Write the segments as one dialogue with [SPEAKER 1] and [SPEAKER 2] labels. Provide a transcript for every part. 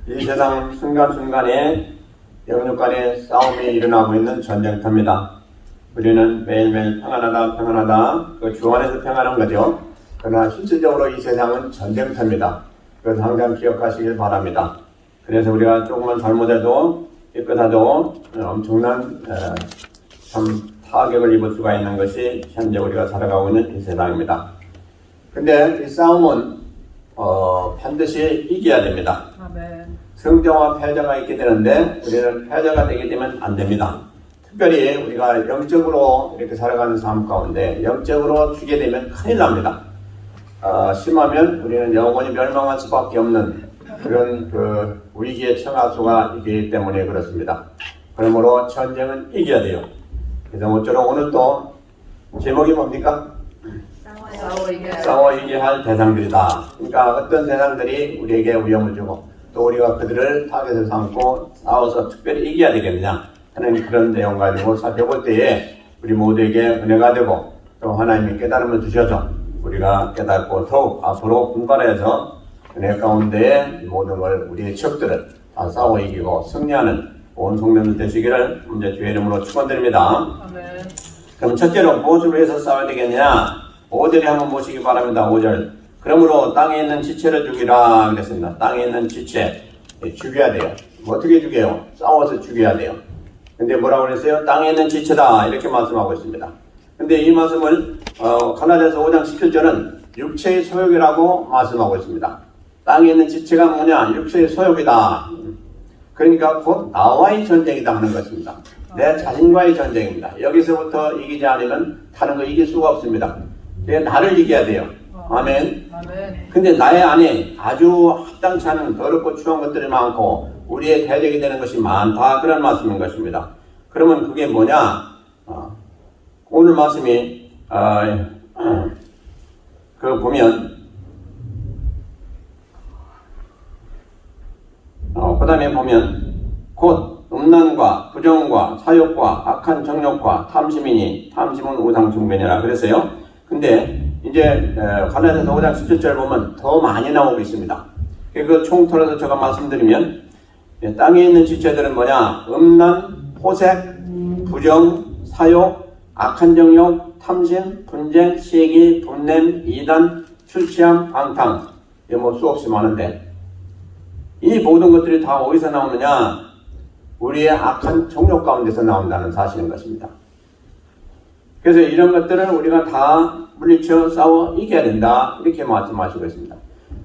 [SPEAKER 1] 이 세상 순간순간에 영육 간의 싸움이 일어나고 있는 전쟁터입니다. 우리는 매일매일 평안하다 그 주 안에서 평안한 거죠. 그러나 실질적으로 이 세상은 전쟁터입니다. 그것을 항상 기억하시길 바랍니다. 그래서 우리가 조금만 잘못해도 깨끗하도 엄청난 참 타격을 입을 수가 있는 것이 현재 우리가 살아가고 있는 이 세상입니다. 근데 이 싸움은 반드시 이겨야 됩니다.
[SPEAKER 2] 아멘.
[SPEAKER 1] 승자와 패자가 있게 되는데 우리는 패자가 되게 되면 안 됩니다. 특별히 우리가 영적으로 이렇게 살아가는 삶 가운데 영적으로 죽게 되면 큰일 납니다. 심하면 우리는 영원히 멸망할 수밖에 없는 그런 그 위기에 처할 수가 있기 때문에 그렇습니다. 그러므로 전쟁은 이겨야 돼요. 그래서 모쪼록 오늘 또 제목이 뭡니까? 싸워 이겨야 할 대상들이다. 그러니까 어떤 대상들이 우리에게 위험을 주고 또 우리가 그들을 타겟을 삼고 싸워서 특별히 이겨야 되겠느냐 하는 그런 내용 가지고 살펴볼 때에 우리 모두에게 은혜가 되고 또 하나님이 깨달음을 주셔서 우리가 깨닫고 더욱 앞으로 분발해서 은혜 가운데에 모든 걸 우리의 적들을 다 싸워 이기고 승리하는 온 성도들 되시기를 이제 주의 이름으로 축원드립니다.
[SPEAKER 2] 아멘.
[SPEAKER 1] 그럼 첫째로 무엇을 위해서 싸워야 되겠냐? 5절에 한번 보시기 바랍니다. 5절. 그러므로 땅에 있는 지체를 죽이라 그랬습니다. 땅에 있는 지체 죽여야 돼요. 어떻게 죽여요? 싸워서 죽여야 돼요. 근데 뭐라고 그랬어요? 땅에 있는 지체다 이렇게 말씀하고 있습니다. 근데 이 말씀을 갈라디아서 5장 17절은 육체의 소욕이라고 말씀하고 있습니다. 땅에 있는 지체가 뭐냐? 육체의 소욕이다. 그러니까 곧 나와의 전쟁이다 하는 것입니다. 내 자신과의 전쟁입니다. 여기서부터 이기지 않으면 다른 거 이길 수가 없습니다. 나를 이겨야 돼요. 아멘. 근데 나의 안에 아주 합당치 않은 더럽고 추한 것들이 많고 우리의 대적이 되는 것이 많다. 그런 말씀인 것입니다. 그러면 그게 뭐냐? 오늘 말씀이 그 보면 그 다음에 보면 곧 음란과 부정과 사욕과 악한 정욕과 탐심이니 탐심은 우상 숭배니라 그랬어요. 근데 이제 갈라디아서 5장 17절 보면 더 많이 나오고 있습니다. 그 총틀어서 제가 말씀드리면 땅에 있는 지체들은 뭐냐? 음란, 호색, 부정, 사욕, 악한 정욕, 탐심, 분쟁, 시기, 분냄, 이단, 출취함, 방탕 뭐 수없이 많은데 이 모든 것들이 다 어디서 나오느냐? 우리의 악한 정욕 가운데서 나온다는 사실인 것입니다. 그래서 이런 것들은 우리가 다 물리쳐 싸워 이겨야 된다 이렇게 말씀하시고 있습니다.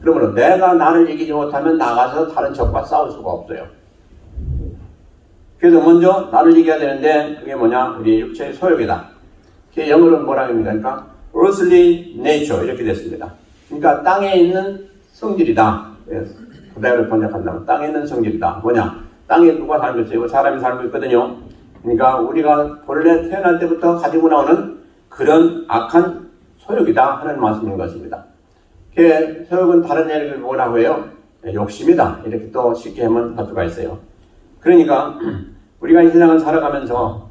[SPEAKER 1] 그러므로 내가 나를 이기지 못하면 나가서 다른 적과 싸울 수가 없어요. 그래서 먼저 나를 이겨야 되는데 그게 뭐냐? 우리 육체의 소욕이다. 그게 영어로는 뭐라고 합니까? 그러니까 earthly nature 이렇게 됐습니다. 그러니까 땅에 있는 성질이다. 그대로 번역한다면 땅에 있는 성질이다. 뭐냐? 땅에 누가 살고 있어요? 사람이 살고 있거든요. 그러니까 우리가 본래 태어날 때부터 가지고 나오는 그런 악한 소욕이다 하는 말씀인 것입니다. 그 소욕은 다른 얘기를 뭐라고 해요? 욕심이다. 이렇게 또 쉽게 하면 할 수가 있어요. 그러니까 우리가 이 세상을 살아가면서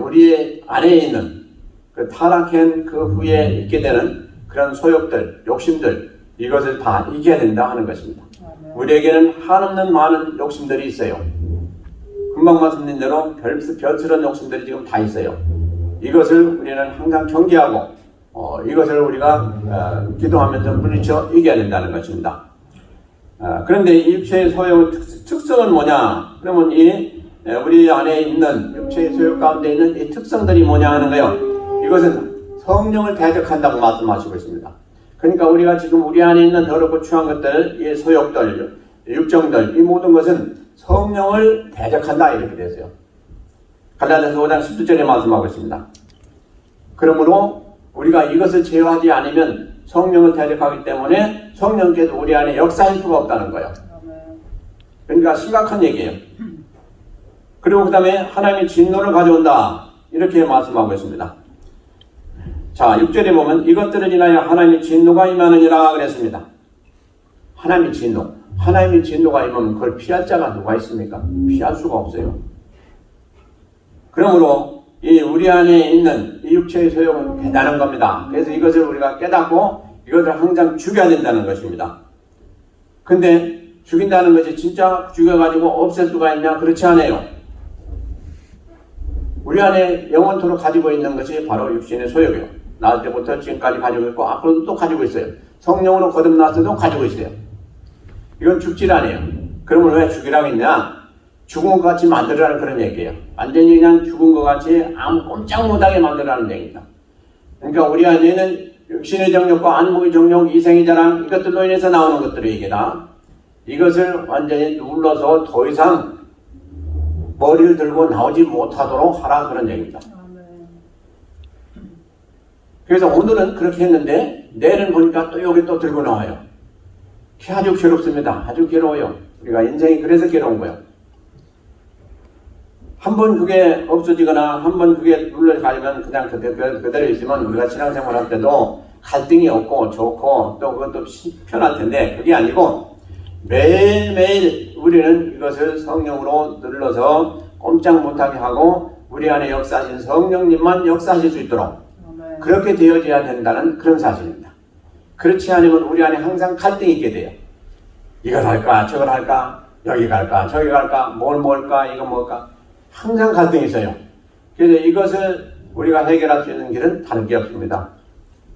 [SPEAKER 1] 우리 안에 있는 그 타락한 그 후에 있게 되는 그런 소욕들, 욕심들 이것을 다 이겨야 된다 하는 것입니다. 우리에게는 한없는 많은 욕심들이 있어요. 금방 말씀드린 대로 별스런 욕심들이 지금 다 있어요. 이것을 우리는 항상 경계하고 이것을 우리가 기도하면서 물리쳐 이겨야 된다는 것입니다. 그런데 이 육체의 소욕의 특성은 뭐냐? 그러면 우리 안에 있는 육체의 소욕 가운데 있는 이 특성들이 뭐냐 하는 거예요. 이것은 성령을 대적한다고 말씀하시고 있습니다. 그러니까 우리가 지금 우리 안에 있는 더럽고 추한 것들, 이 소욕들, 육정들, 이 모든 것은 성령을 대적한다 이렇게 되었어요. 갈라디아서 5장 17절에 말씀하고 있습니다. 그러므로 우리가 이것을 제어하지 않으면 성령을 대적하기 때문에 성령께서 우리 안에 역사할 수가 없다는 거예요. 그러니까 심각한 얘기예요. 그리고 그 다음에 하나님의 진노를 가져온다 이렇게 말씀하고 있습니다. 자, 6절에 보면 이것들을 인하여 하나님의 진노가 임하느니라 그랬습니다. 하나님의 진노. 하나님의 진노가 임하면 그걸 피할 자가 누가 있습니까? 피할 수가 없어요. 그러므로 이 우리 안에 있는 이 육체의 소욕은 대단한 겁니다. 그래서 이것을 우리가 깨닫고 이것을 항상 죽여야 된다는 것입니다. 근데 죽인다는 것이 진짜 죽여가지고 없앨 수가 있냐? 그렇지 않아요. 우리 안에 영원토록 가지고 있는 것이 바로 육신의 소욕이에요. 낳을 때부터 지금까지 가지고 있고 앞으로도 또 가지고 있어요. 성령으로 거듭났어도 가지고 있어요. 이건 죽질 않아요. 그러면 왜 죽이라고 했냐? 죽은 것 같이 만들어라는 그런 얘기예요. 완전히 그냥 죽은 것 같이 아무 꼼짝 못하게 만들어라는 얘기입니다. 그러니까 우리 안에는 육신의 정욕과 안목의 정욕, 이생의 자랑 이것들로 인해서 나오는 것들의 얘기다. 이것을 완전히 눌러서 더 이상 머리를 들고 나오지 못하도록 하라 그런 얘기입니다. 그래서 오늘은 그렇게 했는데 내일은 보니까 또 여기 또 들고 나와요. 아주 괴롭습니다. 아주 괴로워요. 우리가 인생이 그래서 괴로운 거예요. 한번 그게 없어지거나 한번 그게 눌러가면 그냥 그대로 있으면 우리가 신앙생활 할 때도 갈등이 없고 좋고 또 그것도 편할 텐데 그게 아니고 매일매일 우리는 이것을 성령으로 눌러서 꼼짝 못하게 하고 우리 안에 역사하신 성령님만 역사하실 수 있도록 그렇게 되어져야 된다는 그런 사실입니다. 그렇지 않으면 우리 안에 항상 갈등이 있게 돼요. 이걸 할까 저걸 할까 여기 갈까 저기 갈까 뭘 먹을까 이거 먹을까 항상 갈등이 있어요. 그래서 이것을 우리가 해결할 수 있는 길은 다른 게 없습니다.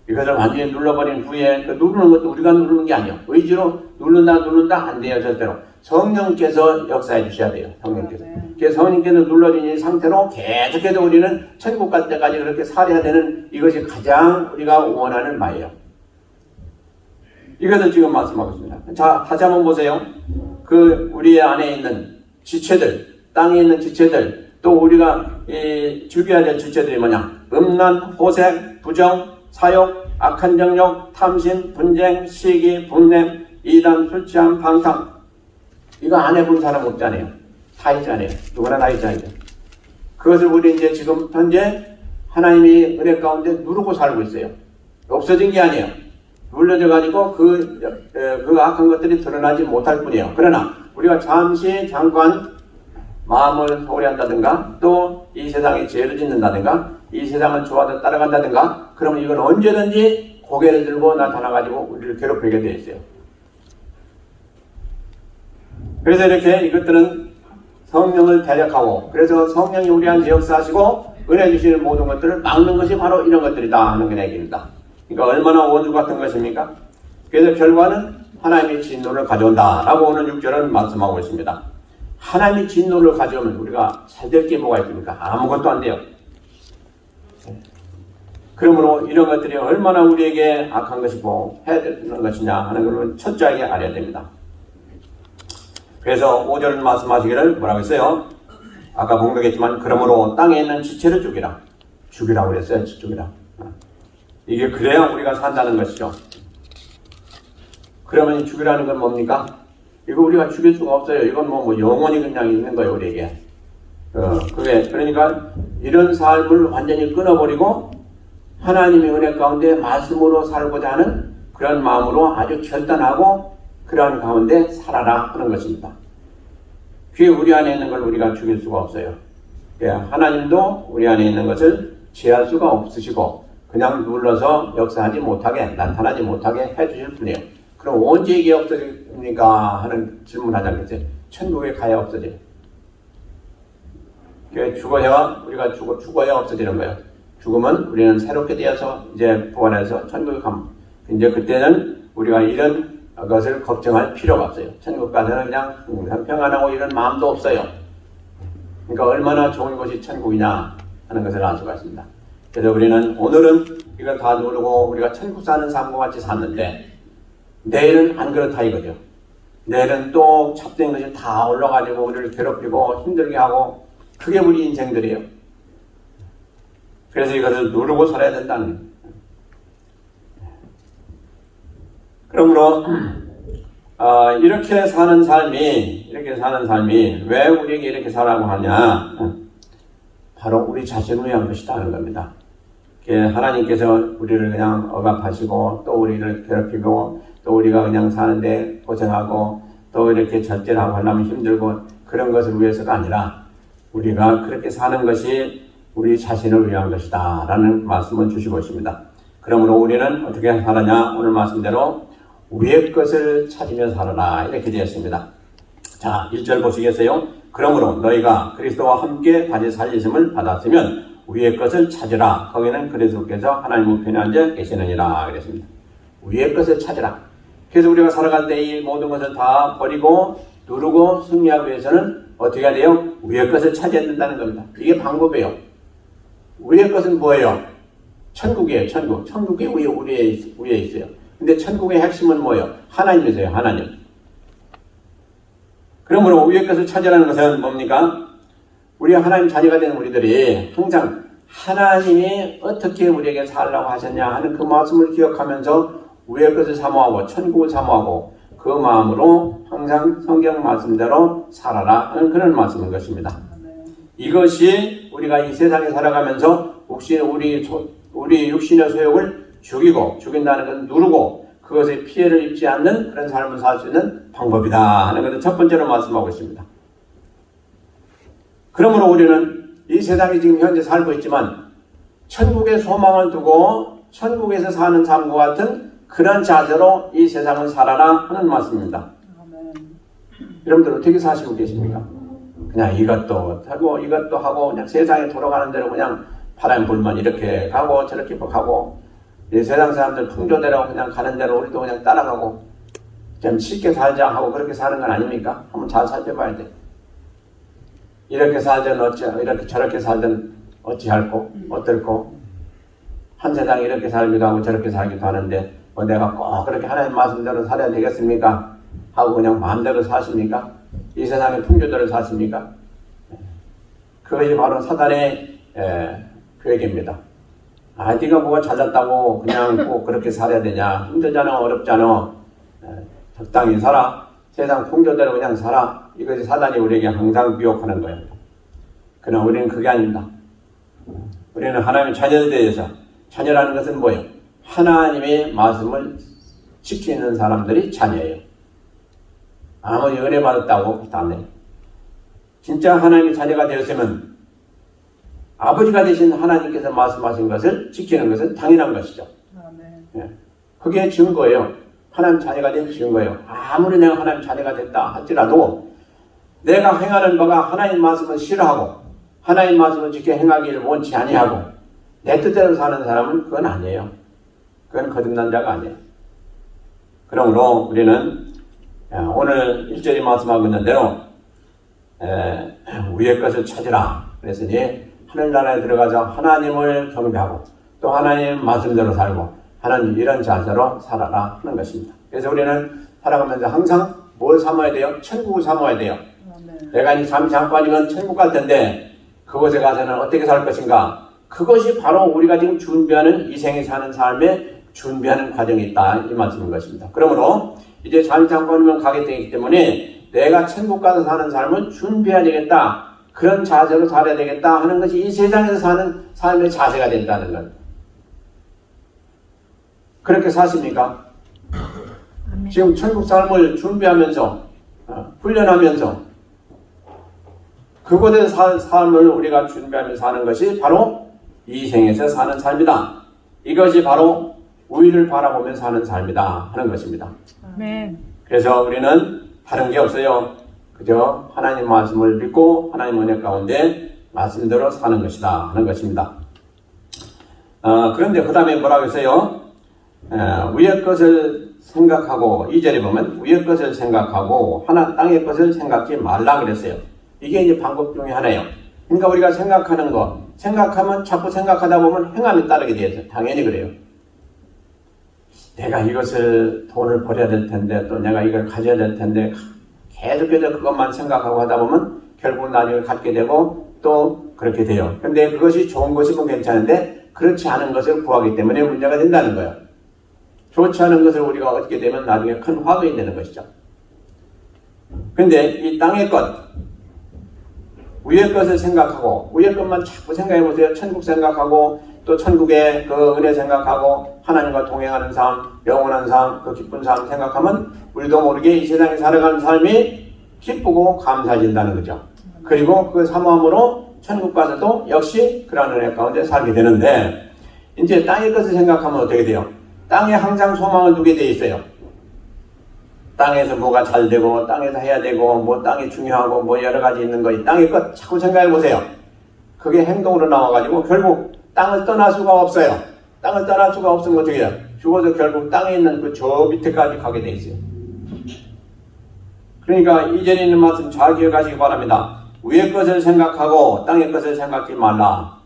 [SPEAKER 1] 이것을 완전히 눌러버린 후에 그 누르는 것도 우리가 누르는 게 아니에요. 의지로 누른다 안 돼요. 절대로. 성령께서 역사해 주셔야 돼요. 성령께서. 그래서 성령께서 눌러진 이 상태로 계속해서 우리는 천국 갈 때까지 그렇게 살아야 되는 이것이 가장 우리가 원하는 바예요. 이것을 지금 말씀하고 있습니다. 자, 다시 한번 보세요. 그 우리 안에 있는 지체들, 땅에 있는 지체들, 또 우리가 죽여야 될 지체들이 뭐냐? 음란, 호색, 부정, 사욕, 악한 정욕, 탐심, 분쟁, 시기, 분냄, 이단, 술 취함, 방탕. 이거 안 해본 사람 없잖아요. 다 있잖아요. 누구나 다 있잖아요. 그것을 우리 이제 지금 현재 하나님이 은혜 가운데 누르고 살고 있어요. 없어진 게 아니에요. 눌러져 가지고 그 악한 것들이 드러나지 못할 뿐이에요. 그러나 우리가 잠깐 마음을 소홀히 한다든가 또 이 세상에 죄를 짓는다든가 이 세상은 좋아서 따라간다든가 그러면 이건 언제든지 고개를 들고 나타나가지고 우리를 괴롭히게 되어 있어요. 그래서 이렇게 이것들은 성령을 대적하고 그래서 성령이 우리 안에 역사하시고 은혜 주시는 모든 것들을 막는 것이 바로 이런 것들이다 하는 게 얘기입니다. 그러니까 얼마나 원수 같은 것입니까? 그래서 결과는 하나님의 진노를 가져온다 라고 오늘 6절은 말씀하고 있습니다. 하나님이 진노를 가져오면 우리가 잘 될 게 뭐가 있습니까? 아무것도 안 돼요. 그러므로 이런 것들이 얼마나 우리에게 악한 것이고 해야 되는 것이냐 하는 것을 철저하게 알아야 됩니다. 그래서 5절 말씀하시기를 뭐라고 했어요? 아까 공독했지만 그러므로 땅에 있는 지체를 죽이라. 죽이라고 그랬어요. 죽이라. 이게 그래야 우리가 산다는 것이죠. 그러면 죽이라는 건 뭡니까? 이거 우리가 죽일 수가 없어요. 이건 뭐 영원히 그냥 있는 거예요, 우리에게. 그러니까 이런 삶을 완전히 끊어버리고 하나님의 은혜 가운데 말씀으로 살고자 하는 그런 마음으로 아주 결단하고 그러한 가운데 살아라 하는 것입니다. 그게 우리 안에 있는 걸 우리가 죽일 수가 없어요. 하나님도 우리 안에 있는 것을 제할 수가 없으시고 그냥 눌러서 역사하지 못하게 나타나지 못하게 해주실 뿐이에요. 그럼 언제 이게 없어집니까? 하는 질문을 하지 않겠어요? 천국에 가야 없어져요. 죽어야 우리가 죽어야 없어지는 거예요. 죽으면 우리는 새롭게 되어서 이제 부활해서 천국에 가면 이제 그때는 우리가 이런 것을 걱정할 필요가 없어요. 천국 가서는 그냥 평안하고 이런 마음도 없어요. 그러니까 얼마나 좋은 곳이 천국이냐 하는 것을 알 수가 있습니다. 그래서 우리는 오늘은 이걸 다 누르고 우리가 천국 사는 삶과 같이 샀는데 내일은 안 그렇다 이거죠. 내일은 또 잡된 것이 다 올라가지고 우리를 괴롭히고 힘들게 하고 그게 우리 인생들이에요. 그래서 이것을 누르고 살아야 된다는 거예요. 그러므로 이렇게 사는 삶이 왜 우리에게 이렇게 살라고 하냐? 바로 우리 자신을 위한 것이다 하는 겁니다. 하나님께서 우리를 그냥 억압하시고 또 우리를 괴롭히고 또 우리가 그냥 사는데 고생하고 또 이렇게 절제하고 하려면 힘들고 그런 것을 위해서가 아니라 우리가 그렇게 사는 것이 우리 자신을 위한 것이다 라는 말씀을 주시고 있습니다. 그러므로 우리는 어떻게 살았냐? 오늘 말씀대로 위의 것을 찾으며 살아라 이렇게 되었습니다. 자, 1절 보시겠어요? 그러므로 너희가 그리스도와 함께 다시 살리심을 받았으면 위의 것을 찾으라. 거기는 그리스도께서 하나님 우편에 앉아 계시느니라 그랬습니다. 위의 것을 찾으라. 그래서 우리가 살아갈 때 이 모든 것을 다 버리고 누르고 승리하기 위해서는 어떻게 해야 돼요? 위의 것을 찾아야 된다는 겁니다. 이게 방법이에요. 위의 것은 뭐예요? 천국이에요. 천국. 천국이 위에 있어요. 근데 천국의 핵심은 뭐예요? 하나님이세요. 하나님. 그러므로 위의 것을 찾으라는 것은 뭡니까? 우리 하나님 자녀가 된 우리들이 항상 하나님이 어떻게 우리에게 살라고 하셨냐 하는 그 말씀을 기억하면서 위의 것을 사모하고 천국을 사모하고 그 마음으로 항상 성경 말씀대로 살아라 하는 그런 말씀인 것입니다. 이것이 우리가 이 세상에 살아가면서 혹시 우리 육신의 소욕을 죽인다는 것을 누르고 그것에 피해를 입지 않는 그런 삶을 살 수 있는 방법이다 하는 것을 첫 번째로 말씀하고 있습니다. 그러므로 우리는 이 세상에 지금 현재 살고 있지만 천국의 소망을 두고 천국에서 사는 삶과 같은 그런 자세로 이 세상을 살아라 하는 말씀입니다. 여러분들 어떻게 사시고 계십니까? 그냥 이것도 하고 이것도 하고 그냥 세상에 돌아가는 대로 그냥 바람 불면 이렇게 가고 저렇게 가고 이 세상 사람들 풍조대로 그냥 가는 대로 우리도 그냥 따라가고 좀 쉽게 살자 하고 그렇게 사는 건 아닙니까? 한번 잘 살펴봐야 돼. 이렇게 살든 이렇게 저렇게 살든 어찌할꼬 어떨꼬 한 세상에 이렇게 살기도 하고 저렇게 살기도 하는데 뭐 내가 꼭 그렇게 하나님 말씀대로 살아야 되겠습니까? 하고 그냥 마음대로 사십니까? 이 세상의 풍조대로 사십니까? 그것이 바로 사단의 계획입니다. 네가 뭐가 잘났다고 그냥 꼭 그렇게 살아야 되냐? 힘들잖아, 어렵잖아. 적당히 살아. 세상 풍조대로 그냥 살아. 이것이 사단이 우리에게 항상 미혹하는 거예요. 그러나 우리는 그게 아닙니다. 우리는 하나님의 자녀에 대해서 자녀라는 것은 뭐예요? 하나님의 말씀을 지키는 사람들이 자녀예요. 아무리 은혜 받았다고 안 해요. 진짜 하나님의 자녀가 되었으면 아버지가 되신 하나님께서 말씀하신 것을 지키는 것은 당연한 것이죠. 그게 증거예요. 하나님 자녀가 된 증거예요. 아무리 내가 하나님 자녀가 됐다 할지라도 내가 행하는 바가 하나님 말씀을 싫어하고 하나님 말씀을 지켜 행하기를 원치 아니하고 내 뜻대로 사는 사람은 그건 아니에요. 그건 거듭난 자가 아니에요. 그러므로 우리는 오늘 1절이 말씀하고 있는 대로 위의 것을 찾으라 그랬으니 하늘나라에 들어가서 하나님을 경배하고 또 하나님 말씀대로 살고 하나님 이런 자세로 살아라 하는 것입니다. 그래서 우리는 살아가면서 항상 뭘 삼아야 돼요? 천국을 삼아야 돼요. 내가 이 잠깐이면 천국 갈 텐데 그곳에 가서는 어떻게 살 것인가? 그것이 바로 우리가 지금 준비하는 이 생에 사는 삶에 준비하는 과정이 있다 이 말씀인 것입니다. 그러므로 이제 잠깐이면 가게 되기 때문에 내가 천국 가서 사는 삶을 준비해야 되겠다. 그런 자세로 살아야 되겠다 하는 것이 이 세상에서 사는 삶의 자세가 된다는 것. 그렇게 사십니까? 지금 천국 삶을 준비하면서 훈련하면서 그곳에서 살 삶을 우리가 준비하면서 사는 것이 바로 이 생에서 사는 삶이다. 이것이 바로 우위를 바라보며 사는 삶이다 하는 것입니다. 그래서 우리는 다른 게 없어요. 그저 하나님 말씀을 믿고 하나님 은혜 가운데 말씀대로 사는 것이다 하는 것입니다. 그런데 그 다음에 뭐라고 했어요? 위의 것을 생각하고 2절에 보면 위의 것을 생각하고 땅의 것을 생각지 말라 그랬어요. 이게 이제 방법 중에 하나예요. 그러니까 우리가 생각하는 거 생각하면 자꾸 생각하다 보면 행함이 따르게 돼요. 당연히 그래요. 내가 이것을 돈을 벌여야 될 텐데 또 내가 이걸 가져야 될 텐데 계속해서 그것만 생각하고 하다 보면 결국 나중에 갖게 되고 또 그렇게 돼요. 근데 그것이 좋은 것이면 괜찮은데 그렇지 않은 것을 구하기 때문에 문제가 된다는 거예요. 좋지 않은 것을 우리가 얻게 되면 나중에 큰 화근이 되는 것이죠. 근데 이 땅의 것, 위의 것을 생각하고 위의 것만 자꾸 생각해 보세요. 천국 생각하고 또 천국의 그 은혜 생각하고 하나님과 동행하는 삶, 영원한 삶, 그 기쁜 삶 생각하면 우리도 모르게 이 세상에 살아가는 삶이 기쁘고 감사해진다는 거죠. 그리고 그 사모함으로 천국 가서도 역시 그런 은혜 가운데 살게 되는데 이제 땅의 것을 생각하면 어떻게 돼요? 땅에 항상 소망을 두게 돼 있어요. 땅에서 뭐가 잘 되고 땅에서 해야 되고 뭐 땅이 중요하고 뭐 여러 가지 있는 거 이 땅의 것 자꾸 생각해 보세요. 그게 행동으로 나와가지고 결국 땅을 떠날 수가 없어요. 땅을 떠날 수가 없으면 어떻게 해요? 죽어서 결국 땅에 있는 그 저 밑에까지 가게 돼 있어요. 그러니까 이전에 있는 말씀 잘 기억하시기 바랍니다. 위의 것을 생각하고 땅의 것을 생각하지 말라.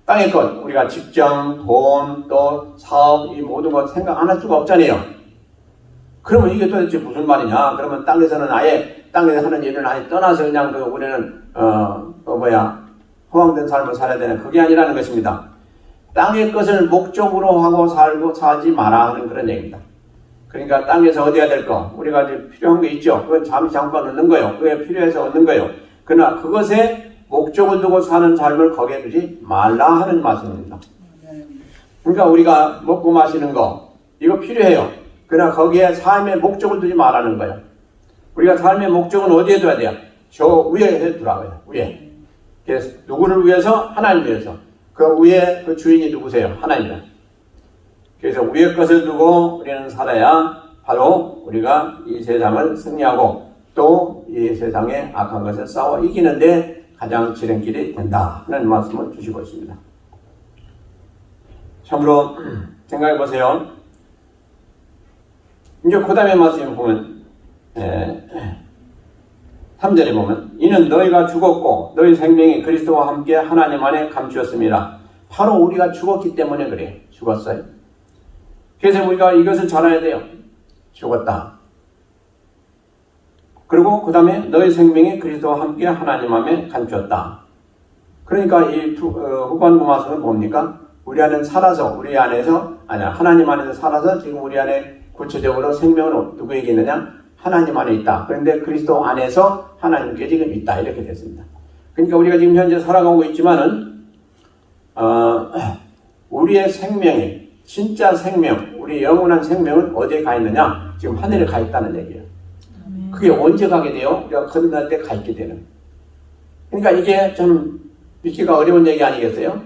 [SPEAKER 1] 땅의 것, 우리가 직장, 돈, 또 사업, 이 모든 것 생각 안 할 수가 없잖아요. 그러면 이게 도대체 무슨 말이냐? 그러면 땅에서는 아예, 땅에서 하는 일은 아예 떠나서 그냥 우리는, 허황된 삶을 살아야 되는 그게 아니라는 것입니다. 땅의 것을 목적으로 하고 살지 마라 하는 그런 얘기입니다. 그러니까 땅에서 얻어야 될 거, 우리가 이제 필요한 게 있죠. 그건 잠깐 얻는 거예요. 그게 필요해서 얻는 거예요. 그러나 그것에 목적을 두고 사는 삶을 거기에 두지 말라 하는 말씀입니다. 그러니까 우리가 먹고 마시는 거, 이거 필요해요. 그러나 거기에 삶의 목적을 두지 말라는 거예요. 우리가 삶의 목적은 어디에 둬야 돼요? 저 위에 두라고요. 위에. 그래서 누구를 위해서? 하나님 위해서. 그 위에 그 주인이 누구세요? 하나님이다. 그래서 위의 것을 두고 우리는 살아야 바로 우리가 이 세상을 승리하고 또 이 세상의 악한 것을 싸워 이기는데 가장 지름길이 된다 하는 말씀을 주시고 있습니다. 참으로 생각해 보세요. 이제 그 다음에 말씀을 보면 3절에 보면 이는 너희가 죽었고 너희 생명이 그리스도와 함께 하나님 안에 감추었습니다. 바로 우리가 죽었기 때문에 그래요. 죽었어요. 그래서 우리가 이것을 잘 알아야 돼요. 죽었다. 그리고 그 다음에 너희 생명이 그리스도와 함께 하나님 안에 감추었다. 그러니까 이 후반부 말씀은 뭡니까? 우리 안에 살아서 우리 안에서 하나님 안에서 살아서 지금 우리 안에 구체적으로 생명은 누구에게 있느냐? 하나님 안에 있다. 그런데 그리스도 안에서 하나님께 지금 있다. 이렇게 됐습니다. 그러니까 우리가 지금 현재 살아가고 있지만은 우리의 생명이 진짜 생명, 우리 영원한 생명은 어디에 가 있느냐? 지금 하늘에 가 있다는 얘기예요. 그게 언제 가게 돼요? 우리가 거듭날 때 가 있게 되는. 그러니까 이게 좀 믿기가 어려운 얘기 아니겠어요?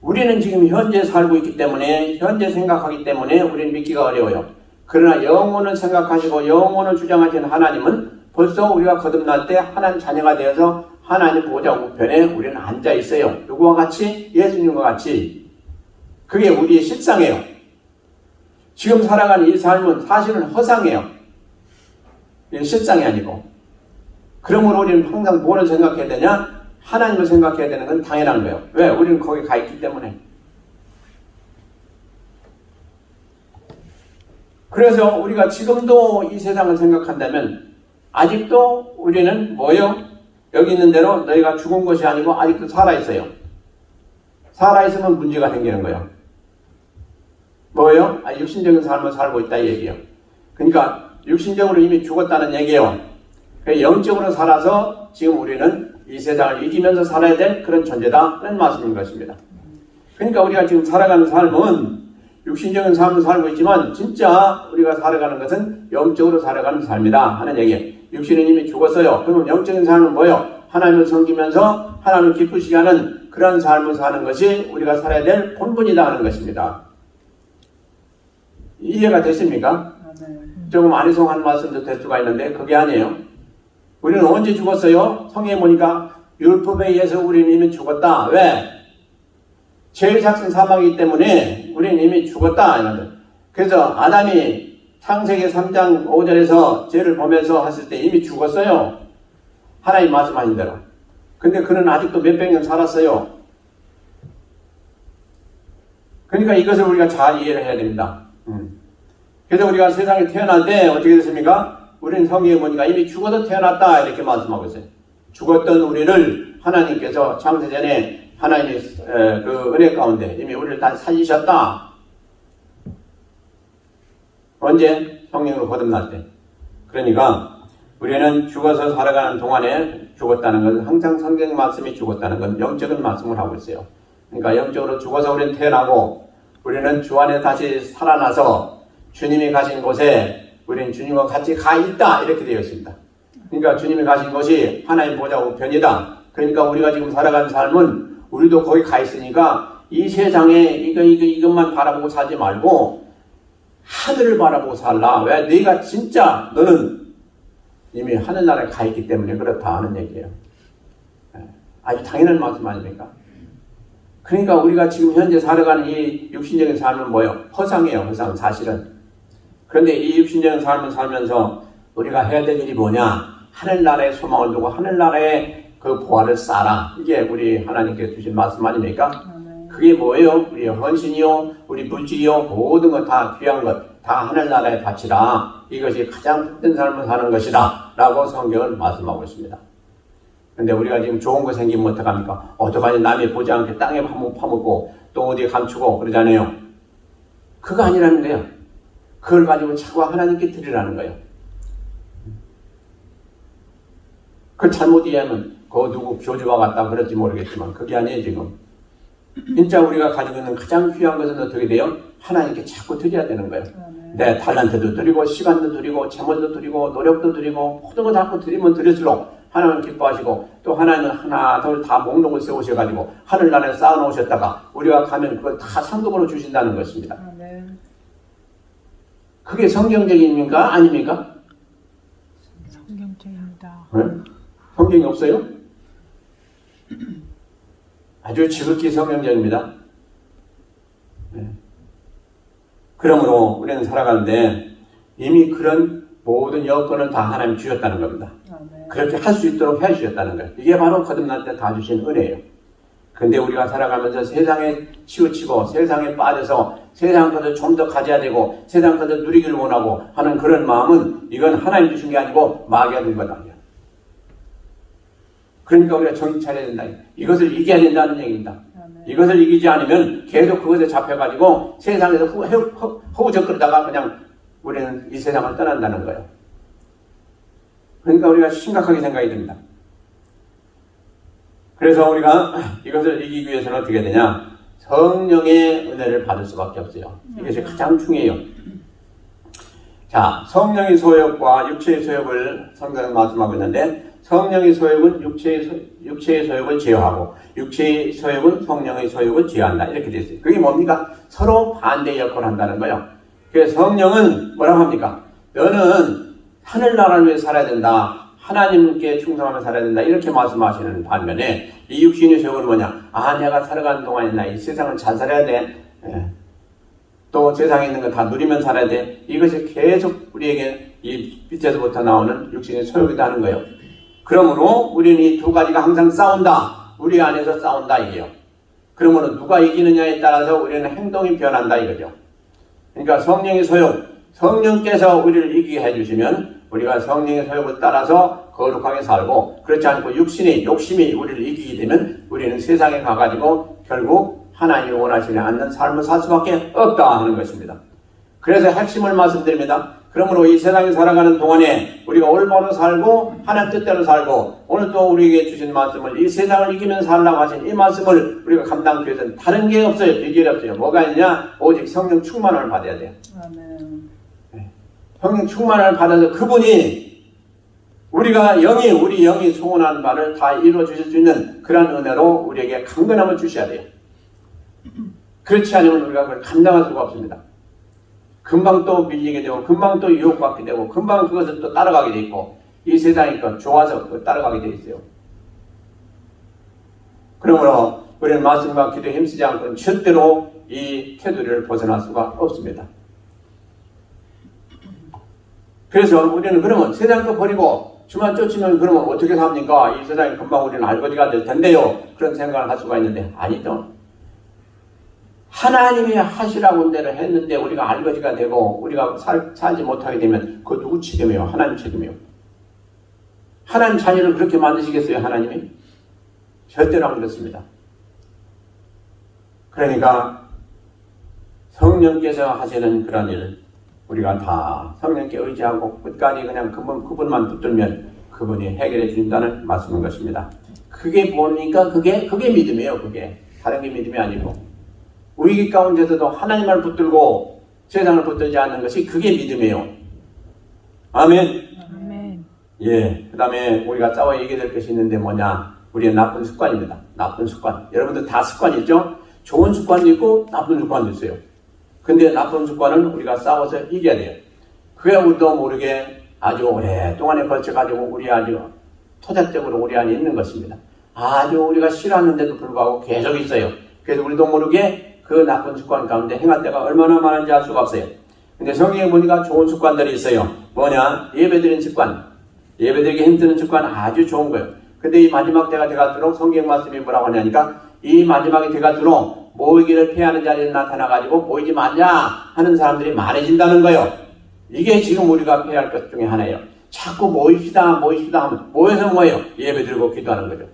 [SPEAKER 1] 우리는 지금 현재 살고 있기 때문에 현재 생각하기 때문에 우리는 믿기가 어려워요. 그러나 영혼을 생각하시고 영혼을 주장하시는 하나님은 벌써 우리가 거듭날 때 하나님 자녀가 되어서 하나님 보좌 우편에 우리는 앉아 있어요. 누구와 같이? 예수님과 같이. 그게 우리의 실상이에요. 지금 살아가는 이 삶은 사실은 허상이에요. 이게 실상이 아니고. 그러므로 우리는 항상 뭐를 생각해야 되냐? 하나님을 생각해야 되는 건 당연한 거예요. 왜? 우리는 거기 가 있기 때문에. 그래서 우리가 지금도 이 세상을 생각한다면 아직도 우리는 뭐요? 여기 있는 대로 너희가 죽은 것이 아니고 아직도 살아있어요. 살아있으면 문제가 생기는 거예요. 뭐예요? 육신적인 삶을 살고 있다 이 얘기예요. 그러니까 육신적으로 이미 죽었다는 얘기예요. 영적으로 살아서 지금 우리는 이 세상을 이기면서 살아야 될 그런 존재다 하는 말씀인 것입니다. 그러니까 우리가 지금 살아가는 삶은 육신적인 삶을 살고 있지만 진짜 우리가 살아가는 것은 영적으로 살아가는 삶이다 하는 얘기예요. 육신은 이미 죽었어요. 그러면 영적인 삶은 뭐예요? 하나님을 섬기면서 하나님을 기쁘시게 하는 그런 삶을 사는 것이 우리가 살아야 될 본분이다 하는 것입니다. 이해가 되십니까? 조금 아리송한 말씀도 될 수가 있는데 그게 아니에요. 우리는 언제 죽었어요? 성경에 보니까 율법에 의해서 우리는 이미 죽었다. 왜? 죄의 삭슨 사망이기 때문에 우리는 이미 죽었다. 그래서 아담이 창세기 3장 5절에서 죄를 보면서 했을 때 이미 죽었어요. 하나님 말씀하신 대로. 근데 그는 아직도 몇백 년 살았어요. 그러니까 이것을 우리가 잘 이해를 해야 됩니다. 그래서 우리가 세상에 태어날 때 어떻게 됐습니까? 우리는 성경에 보니까 이미 죽어서 태어났다 이렇게 말씀하고 있어요. 죽었던 우리를 하나님께서 창세전에 하나님의 그 은혜 가운데 이미 우리를 다 살리셨다. 언제? 성령으로 거듭날 때. 그러니까 우리는 죽어서 살아가는 동안에 죽었다는 것은 항상 성경 말씀이 죽었다는 건 영적인 말씀을 하고 있어요. 그러니까 영적으로 죽어서 우리는 태어나고 우리는 주 안에 다시 살아나서 주님이 가신 곳에 우리는 주님과 같이 가 있다 이렇게 되어 있습니다. 그러니까 주님이 가신 곳이 하나님 보좌 우편이다. 그러니까 우리가 지금 살아가는 삶은 우리도 거기 가 있으니까 이 세상에 이것만 바라보고 살지 말고 하늘을 바라보고 살라. 왜? 네가 진짜 너는 이미 하늘나라에 가 있기 때문에 그렇다 하는 얘기예요. 아주 당연한 말씀 아닙니까? 그러니까 우리가 지금 현재 살아가는 이 육신적인 삶은 뭐예요? 허상이에요. 허상 사실은. 그런데 이 육신적인 삶을 살면서 우리가 해야 될 일이 뭐냐? 하늘나라의 소망을 두고 하늘나라의 그 보화를 쌓아라. 이게 우리 하나님께 주신 말씀 아닙니까? 그게 뭐예요? 우리 헌신이요, 우리 물질이요, 모든 것 다 귀한 것, 다 하늘나라에 바치라. 이것이 가장 복된 삶을 사는 것이다. 라고 성경은 말씀하고 있습니다. 근데 우리가 지금 좋은 거 생기면 어떡합니까? 어떡하지? 남이 보지 않게 땅에 파묻고 또 어디에 감추고 그러잖아요. 그거 아니라는 거예요. 그걸 가지고 자꾸 하나님께 드리라는 거예요. 그 잘못 이해하면 그 누구 교주와 같다 그럴지 모르겠지만 그게 아니에요 지금. 진짜 우리가 가지고 있는 가장 귀한 것은 어떻게 돼요? 하나님께 자꾸 드려야 되는 거예요. 내 달란트도 드리고 시간도 드리고 재물도 드리고 노력도 드리고 모든 거 자꾸 드리면 드릴수록 하나님은 기뻐하시고 또 하나님은 하나 둘 다 목록을 세우셔가지고 하늘나라에 쌓아놓으셨다가 우리가 가면 그걸 다 상급으로 주신다는 것입니다. 그게 성경적입니까? 아닙니까?
[SPEAKER 2] 성경적입니다.
[SPEAKER 1] 네? 성경이 없어요? 아주 지극히 성경적입니다. 네. 그러므로 우리는 살아가는데 이미 그런 모든 여건을 다 하나님 주셨다는 겁니다. 그렇게 할 수 있도록 해주셨다는 거예요. 이게 바로 거듭날 때 다 주신 은혜예요. 근데 우리가 살아가면서 세상에 치우치고 세상에 빠져서 세상 것을 좀 더 가져야 되고 세상 것을 누리기를 원하고 하는 그런 마음은 이건 하나님 주신 게 아니고 마귀가 준 것 아니야. 그러니까 우리가 정신 차려야 된다. 이것을 이겨야 된다는 얘기입니다. 이것을 이기지 않으면 계속 그것에 잡혀가지고 세상에서 허우적거리다가 그냥 우리는 이 세상을 떠난다는 거예요. 그러니까 우리가 심각하게 생각이 됩니다. 그래서 우리가 이것을 이기기 위해서는 어떻게 되냐? 성령의 은혜를 받을 수밖에 없어요. 이것이 가장 중요해요. 자, 성령의 소욕과 육체의 소욕을 성경은 말씀하고 있는데 성령의 소욕은 육체의 소욕을 제어하고 육체의 소욕은 성령의 소욕을 제어한다. 이렇게 되어 있어요. 그게 뭡니까? 서로 반대 역할을 한다는 거예요. 그래서 성령은 뭐라고 합니까? 너는 하늘나라를 위해 살아야 된다. 하나님께 충성하며 살아야 된다. 이렇게 말씀하시는 반면에 이 육신의 소욕은 뭐냐? 아, 내가 살아가는 동안에 나 이 세상을 잘 살아야 돼. 또 세상에 있는 거 다 누리면 살아야 돼. 이것이 계속 우리에게 이 빛에서부터 나오는 육신의 소욕이다 하는 거예요. 그러므로 우리는 이 두 가지가 항상 싸운다. 우리 안에서 싸운다 이게요. 그러므로 누가 이기느냐에 따라서 우리는 행동이 변한다 이거죠. 그러니까 성령의 소욕, 성령께서 우리를 이기게 해주시면 우리가 성령의 소욕을 따라서 거룩하게 살고 그렇지 않고 육신의 욕심이 우리를 이기게 되면 우리는 세상에 가가지고 결국 하나님이 원하시지 않는 삶을 살 수밖에 없다 하는 것입니다. 그래서 핵심을 말씀드립니다. 그러므로 이 세상에 살아가는 동안에 우리가 올바로 살고 하나님 뜻대로 살고 오늘 또 우리에게 주신 말씀을 이 세상을 이기면서 살라고 하신 이 말씀을 우리가 감당하기 위해서는 다른 게 없어요. 비결이 없어요. 뭐가 있냐? 오직 성령 충만을 받아야 돼요. 아멘. 성령 충만을 받아서 그분이 우리가 우리 영이 소원하는 바를 다 이루어 주실 수 있는 그런 은혜로 우리에게 강건함을 주셔야 돼요. 그렇지 않으면 우리가 그걸 감당할 수가 없습니다. 금방 또 밀리게 되고 금방 또 유혹받게 되고 금방 그것을 또 따라가게 돼 있고 이 세상이 또 좋아서 따라가게 돼 있어요. 그러므로 우리는 말씀과 기도에 힘쓰지 않고는 절대로 이 테두리를 벗어날 수가 없습니다. 그래서 우리는 그러면 세상 거 버리고 주만 쫓으면 그러면 어떻게 삽니까? 이 세상이 금방 우리는 알거지가 될 텐데요. 그런 생각을 할 수가 있는데 아니죠. 하나님이 하시라고 대로 했는데 우리가 알거지가 되고 우리가 살지 못하게 되면 그거 누구 책임이에요? 하나님 책임이에요. 하나님 자녀를 그렇게 만드시겠어요? 하나님이? 절대로 안 그렇습니다. 그러니까 성령께서 하시는 그런 일 우리가 다 성령께 의지하고 끝까지 그냥 그분만 붙들면 그분이 해결해 준다는 말씀인 것입니다. 그게 뭡니까? 그게 믿음이에요. 그게 다른 게 믿음이 아니고 위기 가운데서도 하나님을 붙들고 세상을 붙들지 않는 것이 그게 믿음이에요. 아멘.
[SPEAKER 2] 아멘.
[SPEAKER 1] 예. 그 다음에 우리가 싸워 얘기해야 될 것이 있는데 뭐냐? 우리의 나쁜 습관입니다. 나쁜 습관. 여러분들 다 습관이 있죠? 좋은 습관도 있고 나쁜 습관도 있어요. 근데 나쁜 습관은 우리가 싸워서 이겨야 돼요. 그게 우리도 모르게 아주 오랫동안에 걸쳐가지고 우리 아주 토착적으로 우리 안에 있는 것입니다. 아주 우리가 싫어하는데도 불구하고 계속 있어요. 그래서 우리도 모르게 그 나쁜 습관 가운데 행할 때가 얼마나 많은지 알 수가 없어요. 근데 성경에 보니까 좋은 습관들이 있어요. 뭐냐? 예배드리는 습관. 예배드리기 힘드는 습관 아주 좋은 거예요. 근데 이 마지막 때가 돼가도록 성경 말씀이 뭐라고 하냐니까 이 마지막이 돼가도록 모이기를 피하는 자리에 나타나가지고 모이지 말자 하는 사람들이 많아진다는 거예요. 이게 지금 우리가 피할 것 중에 하나예요. 자꾸 모입시다 하면 모여서 뭐예요? 예배드리고 기도하는 거죠.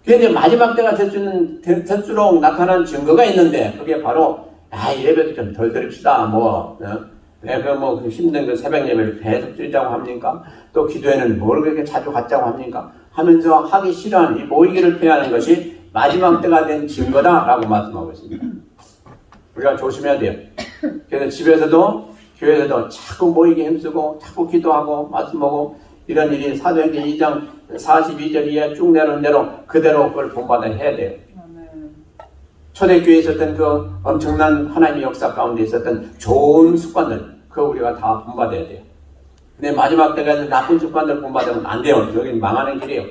[SPEAKER 1] 그런데 마지막 때가 될수록 나타난 증거가 있는데 그게 바로 예배도 좀 덜 드립시다. 내가 그 힘든 그 새벽 예배를 계속 드리자고 합니까? 또 기도회는 뭘 그렇게 자주 갖자고 합니까? 하면서 하기 싫어하는 이 모이기를 피하는 것이 마지막 때가 된 증거다라고 말씀하고 있습니다. 우리가 조심해야 돼요. 그래서 집에서도 교회에서도 자꾸 모이기 힘쓰고 자꾸 기도하고 말씀 보고 이런 일이 사도행전 2장 42절 이하에 쭉 내놓은 대로 그대로 그걸 본받아 해야 돼요. 초대교회에 있었던 그 엄청난 하나님의 역사 가운데 있었던 좋은 습관들 그거 우리가 다 본받아야 돼요. 근데 마지막 때가 나쁜 습관들 본받으면 안 돼요. 여기는 망하는 길이에요.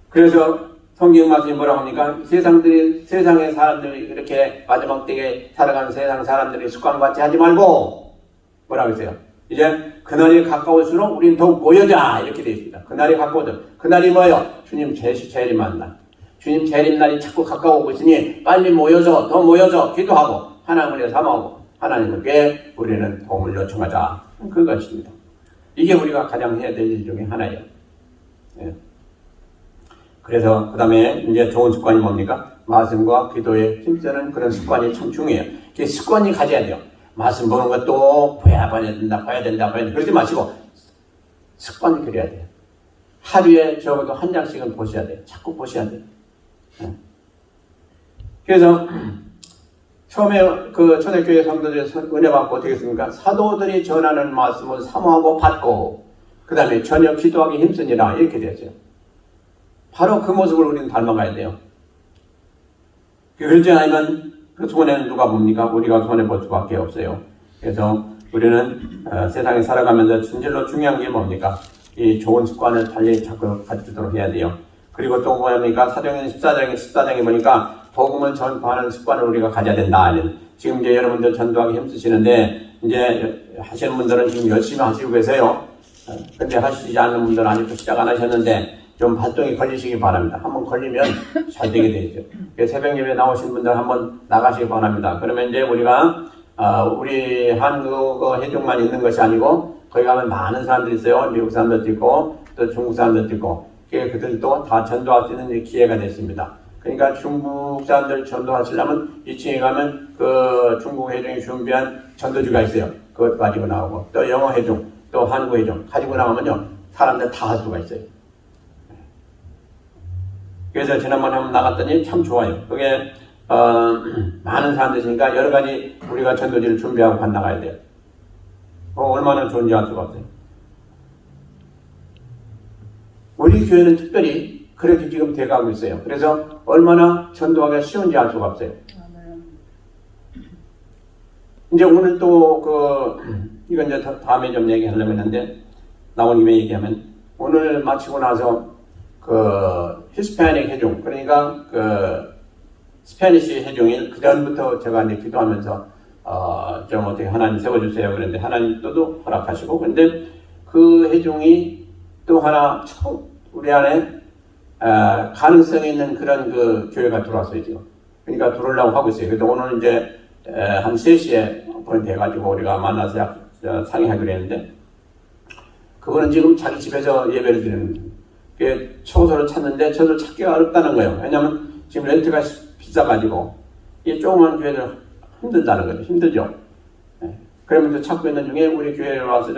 [SPEAKER 1] 그래서 성경 말씀이 뭐라고 합니까? 세상의 사람들이 이렇게 마지막 때에 살아가는 세상 사람들이 습관같이 하지 말고 뭐라고 했어요? 이제 그날이 가까울수록 우리는 더욱 모여자 이렇게 되어 있습니다. 그날이 가까워져. 그날이 뭐예요? 주님 재림하는 날. 주님 재림날이 자꾸 가까워오고 있으니 빨리 모여서 더 모여서 기도하고 하나님을 위해 사모하고 하나님께 우리는 도움을 요청하자. 그것입니다. 이게 우리가 가장 해야 될 일 중에 하나예요. 예. 그래서 그 다음에 이제 좋은 습관이 뭡니까? 말씀과 기도에 힘쓰는 그런 습관이 참 중요해요. 그 습관이 가져야 돼요. 말씀 보는 것도 봐야 된다. 그러지 마시고 습관이 그래야 돼요. 하루에 적어도 한 장씩은 보셔야 돼요. 자꾸 보셔야 돼요. 그래서 처음에 그 초대교회 성도들이 은혜 받고 어떻게 했습니까? 사도들이 전하는 말씀을 사모하고 받고 그 다음에 전혀 기도하기 힘쓰니라 이렇게 되었죠. 바로 그 모습을 우리는 닮아가야 돼요. 그러지 않으면 그 손해는 누가 봅니까? 우리가 손해볼 수밖에 없어요. 그래서 우리는 세상에 살아가면서 진실로 중요한 게 뭡니까? 이 좋은 습관을 달리 자꾸 가지도록 해야 돼요. 그리고 또 뭐합니까? 사도행전 14장에 보니까 복음을 전파하는 습관을 우리가 가져야 된다. 지금 이제 여러분들 전도하기 힘쓰시는데 이제 하시는 분들은 지금 열심히 하시고 계세요. 근데 하시지 않는 분들은 아직도 시작 안 하셨는데 좀 발동이 걸리시기 바랍니다. 한번 걸리면 잘 되게 되죠. 새벽 예배 나오신 분들 한번 나가시기 바랍니다. 그러면 이제 우리가 우리 한국어 해종만 있는 것이 아니고 거기 가면 많은 사람들이 있어요. 미국 사람들도 있고 또 중국 사람들도 있고 그들도 다 전도할 수 있는 기회가 됐습니다. 그러니까 중국 사람들 전도하시려면 2층에 가면 그 중국 회종이 준비한 전도지가 있어요. 그것 가지고 나오고 또 영어 회종 또 한국 회종 가지고 나오면요 사람들 다 할 수가 있어요. 그래서 지난번에 한번 나갔더니 참 좋아요. 그게 많은 사람들이 있으니까 여러 가지 우리가 전도지를 준비하고 간나가야 돼요. 얼마나 좋은지 알 수가 없어요. 우리 교회는 특별히 그렇게 지금 돼가고 있어요. 그래서 얼마나 전도하기가 쉬운지 알 수가 없어요. 이제 오늘 또 이건 이제 다음에 좀 얘기하려고 했는데 나온 김에 얘기하면 오늘 마치고 나서 히스패닉 회종, 그러니까 스페니시 회종일 그 전부터 제가 이제 기도하면서 좀 어떻게 하나님 세워주세요. 그런데 하나님 또 허락하시고, 근데 그 회종이 또 하나 우리 안에 가능성이 있는 그런 그 교회가 들어왔어요 지금. 그러니까 들어오려고 하고 있어요. 그래서 오늘 이제 한 3시에 돼가지고 우리가 만나서 상의하기로 했는데 그거는 지금 자기 집에서 예배를 드리는 처소를 찾는데 저도 찾기가 어렵다는 거예요. 왜냐하면 지금 렌트가 비싸가지고 이 조그만 교회들 힘들다는 거죠. 힘들죠. 그러면서 찾고 있는 중에 우리 교회에 와서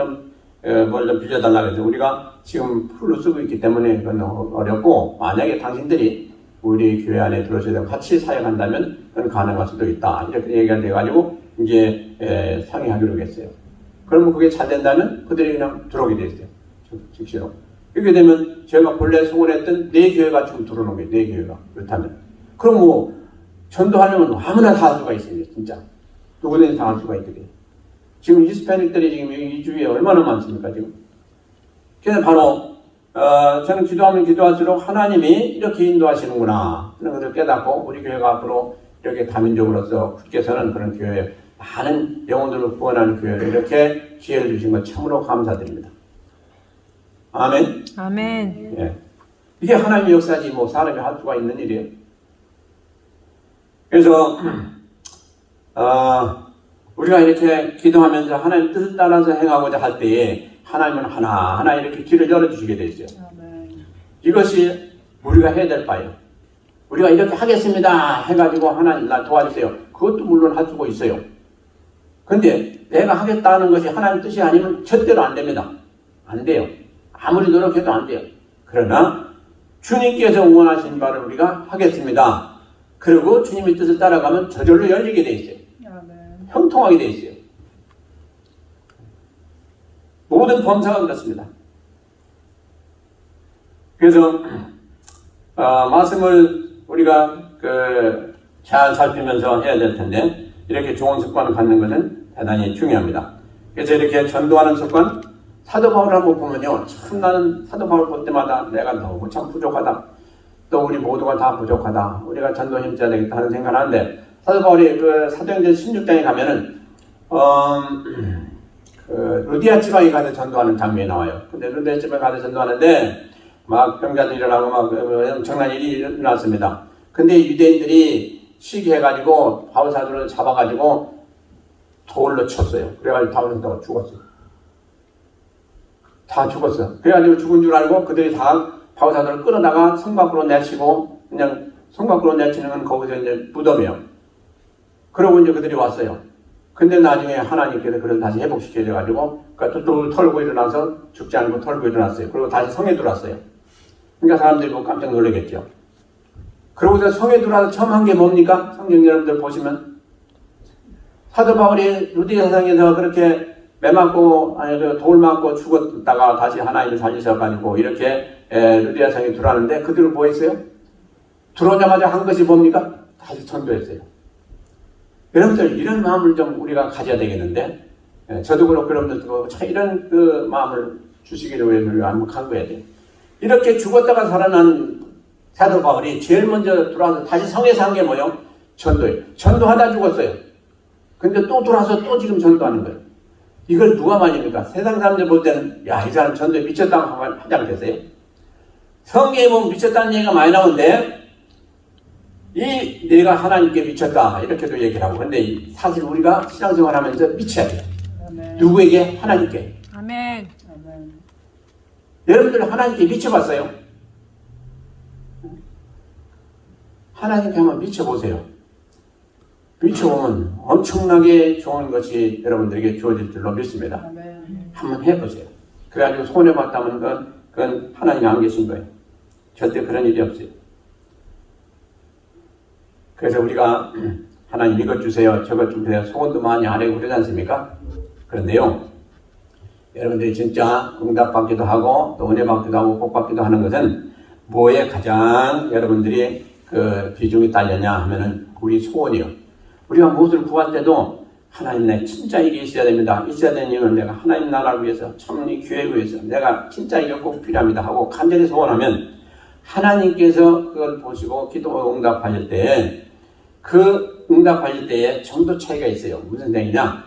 [SPEAKER 1] 뭘 좀 빌려달라고 해서 우리가 지금 풀로 쓰고 있기 때문에 그건 어렵고 만약에 당신들이 우리 교회 안에 들어오셔서 같이 사역한다면 그건 가능할 수도 있다. 이렇게 얘기가 돼가지고 이제 상의하기로 했어요. 그러면 그게 잘 된다면 그들이 그냥 들어오게 됐어요. 즉시로. 이렇게 되면 제가 본래 소원했던 4교회가 지금 들어오는 거예요. 4교회가. 그렇다면. 그럼 전도하려면 아무나 다 할 수가 있어요. 진짜. 누구든지 다 할 수가 있거든요. 지금 히스패닉들이 지금 이 주위에 얼마나 많습니까, 지금? 그래서 바로, 저는 기도하면 기도할수록 하나님이 이렇게 인도하시는구나. 그런 것을 깨닫고, 우리 교회가 앞으로 이렇게 다민족으로서 굳게서는 그런 교회, 많은 영혼들을 구원하는 교회를 이렇게 기회를 주신 것 참으로 감사드립니다. 아멘.
[SPEAKER 2] 아멘.
[SPEAKER 1] 예. 이게 하나님의 역사지, 뭐, 사람이 할 수가 있는 일이에요. 그래서, 우리가 이렇게 기도하면서 하나님 뜻을 따라서 행하고자 할 때에 하나님은 하나하나 이렇게 길을 열어주시게 되어 있어요. 이것이 우리가 해야 될 바예요. 우리가 이렇게 하겠습니다 해가지고 하나님 나 도와주세요. 그것도 물론 할 수가 있어요. 근데 내가 하겠다는 것이 하나님 뜻이 아니면 절대로 안 됩니다. 안 돼요. 아무리 노력해도 안 돼요. 그러나 주님께서 원하신 바를 우리가 하겠습니다. 그리고 주님의 뜻을 따라가면 저절로 열리게 돼 있어요. 형통하게 돼 있어요. 모든 범사가 그렇습니다. 그래서 말씀을 우리가 잘 살피면서 해야 될 텐데 이렇게 좋은 습관을 갖는 것은 대단히 중요합니다. 그래서 이렇게 전도하는 습관, 사도 바울을 한번 보면요, 참 나는 사도 바울 볼 때마다 내가 너무 참 부족하다. 또 우리 모두가 다 부족하다. 우리가 전도 힘써야 되겠다 하는 생각을 하는데 사도 바울이 사도행전 16장에 가면은 루디아 지방에 가서 전도하는 장면이 나와요. 근데 루디아 지방에 가서 전도하는데 막 병자들이 일어나고 막 엄청난 일이 일어났습니다. 근데 유대인들이 시기해가지고 바울 사도를 잡아가지고 돌로 쳤어요. 그래가지고 바울 사도가 죽었어요. 다 죽었어. 그래가지고 죽은 줄 알고 그들이 다 바울 사도를 끌어다가 성 밖으로 내치고 그냥 성 밖으로 내치는 건 거기서 이제 무덤이에요. 그러고 이제 그들이 왔어요. 근데 나중에 하나님께서 그를 다시 회복시켜줘가지고 그러니까 또 털고 일어나서 죽지 않고 털고 일어났어요. 그리고 다시 성에 들어왔어요. 그러니까 사람들이 보고 깜짝 놀라겠죠. 그러고서 성에 들어와서 처음 한 게 뭡니까? 성경 여러분들 보시면 사도 바울이 루디아 세상에서 그렇게 매 맞고 돌 맞고 죽었다가 다시 하나님을 살리셔가지고 이렇게 루디아 세상에 들어왔는데 그들을 뭐 했어요? 들어오자마자 한 것이 뭡니까? 다시 전도했어요. 여러분들 이런 마음을 좀 우리가 가져야 되겠는데 저도 그렇고 여러분들도 이런 그 마음을 주시기를 위해서 우리가 한번 간구해야 돼요. 이렇게 죽었다가 살아난 사도 바울이 제일 먼저 들어와서 다시 성에서 한 게 뭐예요? 전도예요. 전도하다 죽었어요. 근데 또 들어와서 또 지금 전도하는 거예요. 이걸 누가 말입니까? 세상 사람들 볼 때는 야, 이 사람 전도에 미쳤다고 하지 않겠어요? 성경에 보면 미쳤다는 얘기가 많이 나오는데 내가 하나님께 미쳤다 이렇게도 얘기를 하고 근데 사실 우리가 신앙생활 하면서 미쳐야 돼요. 아멘. 누구에게? 하나님께.
[SPEAKER 2] 아멘.
[SPEAKER 1] 여러분들 하나님께 미쳐봤어요? 하나님께 한번 미쳐보세요. 미쳐보면 엄청나게 좋은 것이 여러분들에게 주어질 줄로 믿습니다. 아멘. 한번 해보세요. 그래가지고 손해봤다면 그건 하나님이 안 계신 거예요. 절대 그런 일이 없어요. 그래서 우리가 하나님 이것 주세요, 저것 주세요, 소원도 많이 안 하고 그러지 않습니까? 그런데요, 여러분들이 진짜 응답받기도 하고 또 은혜 받기도 하고 복 받기도 하는 것은 뭐에 가장 여러분들이 그 비중이 딸렸냐 하면은 우리 소원이요. 우리가 무엇을 구할 때도 하나님 내 진짜 이게 있어야 됩니다. 있어야 되는 이유는 내가 하나님 나라를 위해서 참 이 교회를 위해서 내가 진짜 이게 꼭 필요합니다 하고 간절히 소원하면 하나님께서 그걸 보시고 기도 응답하실 때 그 응답하실 때에 정도 차이가 있어요. 무슨 얘기냐?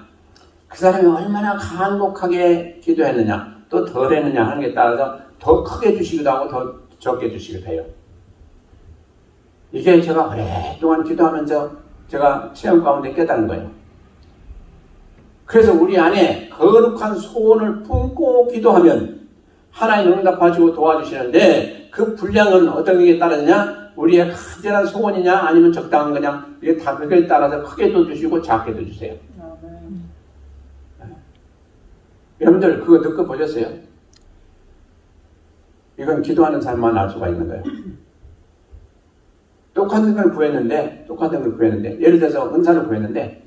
[SPEAKER 1] 그 사람이 얼마나 간곡하게 기도했느냐 또 덜 했느냐 하는 게 따라서 더 크게 주시기도 하고 더 적게 주시기도 해요. 이게 제가 오랫동안 기도하면서 제가 체험 가운데 깨달은 거예요. 그래서 우리 안에 거룩한 소원을 품고 기도하면 하나님 응답하시고 도와주시는데 그 분량은 어떤 게 따르느냐? 우리의 간절한 소원이냐 아니면 적당한 거냐 이게 다 그거에 따라서 크게도 주시고 작게도 주세요. 여러분들 그거 듣고 보셨어요? 이건 기도하는 사람만 알 수가 있는 거예요. 똑같은 걸 구했는데 예를 들어서 은사를 구했는데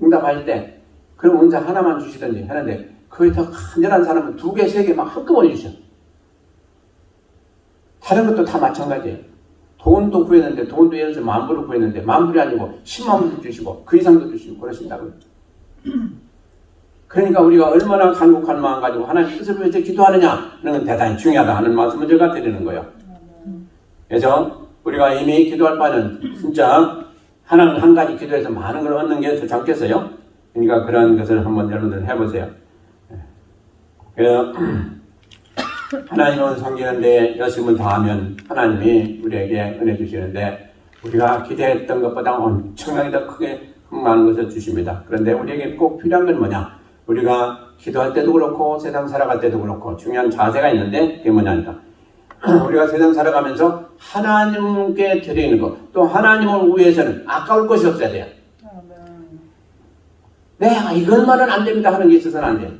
[SPEAKER 1] 응답할 때 그럼 은사 하나만 주시든지 하는데 그게 더 간절한 사람은 2개, 3개 막 한꺼번에 주셔. 다른 것도 다 마찬가지예요. 돈도 구했는데 돈도 예를 들어서 10,000불을 구했는데 10,000불이 아니고 10만 불 주시고 그 이상도 주시고 그러신다고요. 그러니까 우리가 얼마나 간곡한 마음 가지고 하나님 뜻을 위해서 기도하느냐 하는 건 대단히 중요하다 하는 말씀을 제가 드리는 거예요. 그래서 우리가 이미 기도할 바는 진짜 하나님 한 가지 기도해서 많은 걸 얻는 게 좋지 않겠어요? 그러니까 그런 것을 한번 여러분들 해보세요. 그래서 하나님은 섬기는데 열심을 다하면 하나님이 우리에게 은혜 주시는데 우리가 기대했던 것보다 엄청나게 더 크게 많은 것을 주십니다. 그런데 우리에게 꼭 필요한 건 뭐냐? 우리가 기도할 때도 그렇고 세상 살아갈 때도 그렇고 중요한 자세가 있는데 그게 뭐냐니까 우리가 세상 살아가면서 하나님께 드리는 것 또 하나님을 위해서는 아까울 것이 없어야 돼요. 내가 이것만은 안 됩니다 하는 게 있어서는 안 돼요.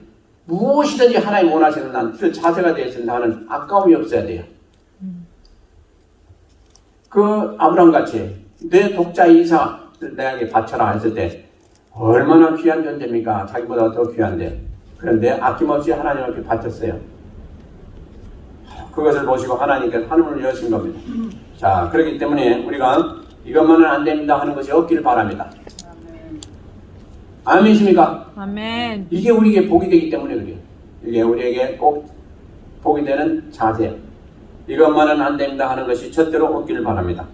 [SPEAKER 1] 무엇이든지 하나님 원하시는 한 그 자세가 되어 있는 하는 아까움이 없어야 돼요. 그 아브라함같이 내 독자 이삭을 내게 바쳐라 했을 때 얼마나 귀한 존재입니까? 자기보다 더 귀한데 그런데 아낌없이 하나님께 바쳤어요. 그것을 보시고 하나님께서 하늘을 여신 겁니다. 자, 그렇기 때문에 우리가 이것만은 안 됩니다 하는 것이 없기를 바랍니다. 아멘이십니까?
[SPEAKER 2] 아멘.
[SPEAKER 1] 이게 우리에게 복이 되기 때문에 그래요. 이게 우리에게 꼭 복이 되는 자세예요. 이것만은 안 됩니다 하는 것이 절대로 없기를 바랍니다.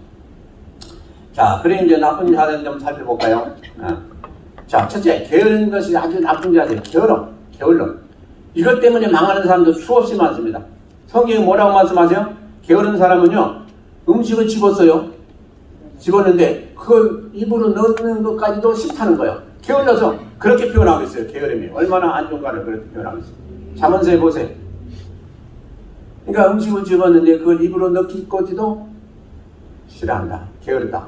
[SPEAKER 1] 자, 그래 이제 나쁜 자세는 좀 살펴볼까요? 자, 첫째, 게으른 것이 아주 나쁜 자세예요. 게을러. 이것 때문에 망하는 사람도 수없이 많습니다. 성경이 뭐라고 말씀하세요? 게으른 사람은요, 음식을 집었는데 그걸 입으로 넣는 것까지도 싫다는 거예요. 게을러서 그렇게 표현하고 있어요. 게으름이 얼마나 안 좋은가를 그렇게 표현하고 있어요. 잠언서 해보세요. 그러니까 음식을 집었는데 그걸 입으로 넣기까지도 싫어한다. 게으르다.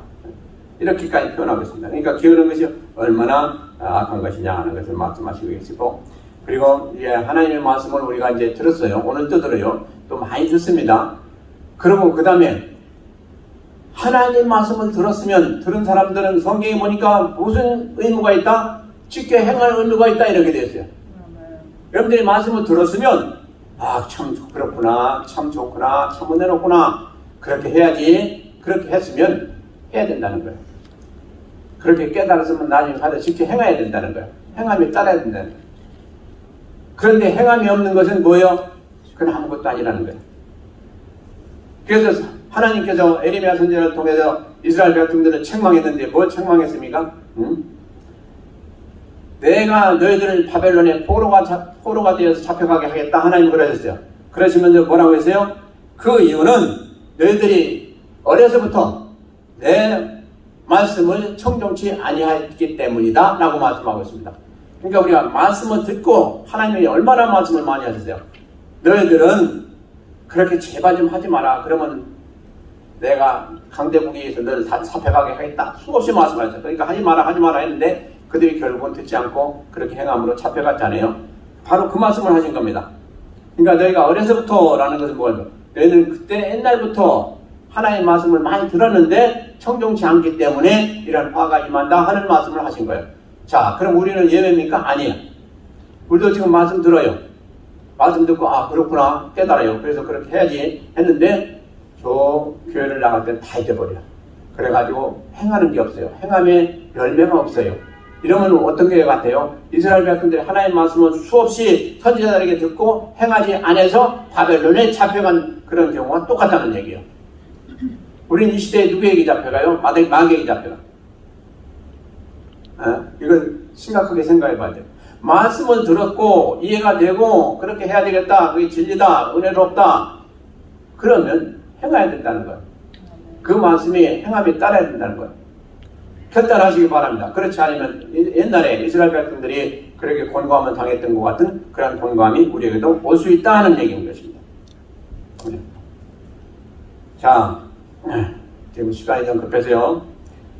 [SPEAKER 1] 이렇게까지 표현하고 있습니다. 그러니까 게으른 것이 얼마나 악한 것이냐 하는 것을 말씀하시고 계시고 그리고 이제 하나님의 말씀을 우리가 이제 들었어요. 오늘 또 들어요. 또 많이 듣습니다. 그리고 그 다음에 하나님 말씀을 들은 사람들은 성경에 보니까 무슨 의무가 있다? 쉽게 행할 의무가 있다 이렇게 되어 있어요. 여러분들이 말씀을 들었으면 참 그렇구나, 참 좋구나, 참 은혜롭구나 그렇게 해야지. 그렇게 했으면 해야 된다는 거예요. 그렇게 깨달았으면 나중에 가서 쉽게 행해야 된다는 거예요. 행함이 따라야 된다는 거예요. 그런데 행함이 없는 것은 뭐예요? 그건 아무것도 아니라는 거예요. 그래서 하나님께서 에레미야 선지자를 통해서 이스라엘 백성들을 책망했는데 뭘 책망했습니까? 내가 너희들을 바벨론의 포로가 되어서 잡혀가게 하겠다 하나님 그러셨어요. 그러시면서 뭐라고 했어요? 그 이유는 너희들이 어려서부터 내 말씀을 청종치 아니하였기 때문이다 라고 말씀하고 있습니다. 그러니까 우리가 말씀을 듣고 하나님이 얼마나 말씀을 많이 하셨어요. 너희들은 그렇게 제발 좀 하지 마라. 그러면 내가 강대국에서 너를 다 잡혀가게 하겠다. 수없이 말씀하셨어요. 그러니까 하지 마라 했는데 그들이 결국은 듣지 않고 그렇게 행함으로 잡혀갔잖아요. 바로 그 말씀을 하신 겁니다. 그러니까 너희가 어려서부터라는 것은 뭐예요? 너희는 그때 옛날부터 하나님의 말씀을 많이 들었는데 청종치 않기 때문에 이런 화가 임한다 하는 말씀을 하신 거예요. 자, 그럼 우리는 예외입니까? 아니에요. 우리도 지금 말씀 들어요. 말씀 듣고 그렇구나 깨달아요. 그래서 그렇게 해야지 했는데 저 교회를 나갈 때는 다 잊어버려요. 그래가지고 행하는 게 없어요. 행함에 열매가 없어요. 이러면 어떤 게 같아요? 이스라엘 백성들이 하나님의 말씀을 수없이 선지자들에게 듣고 행하지 않아서 바벨론에 잡혀간 그런 경우가 똑같다는 얘기예요. 우리는 이 시대에 누구에게 잡혀가요? 마귀에게 잡혀가. 이걸 심각하게 생각해 봐야 돼요. 말씀을 들었고 이해가 되고 그렇게 해야 되겠다. 그게 진리다. 은혜롭다. 그러면 행해야 된다는 거예요. 그 말씀이 행함에 따라야 된다는 거예요. 결단하시기 바랍니다. 그렇지 않으면 옛날에 이스라엘 백성들이 그렇게 곤고함을 당했던 것 같은 그런 곤고함이 우리에게도 올 수 있다는 얘기인 것입니다. 자, 지금 시간이 좀 급해서요.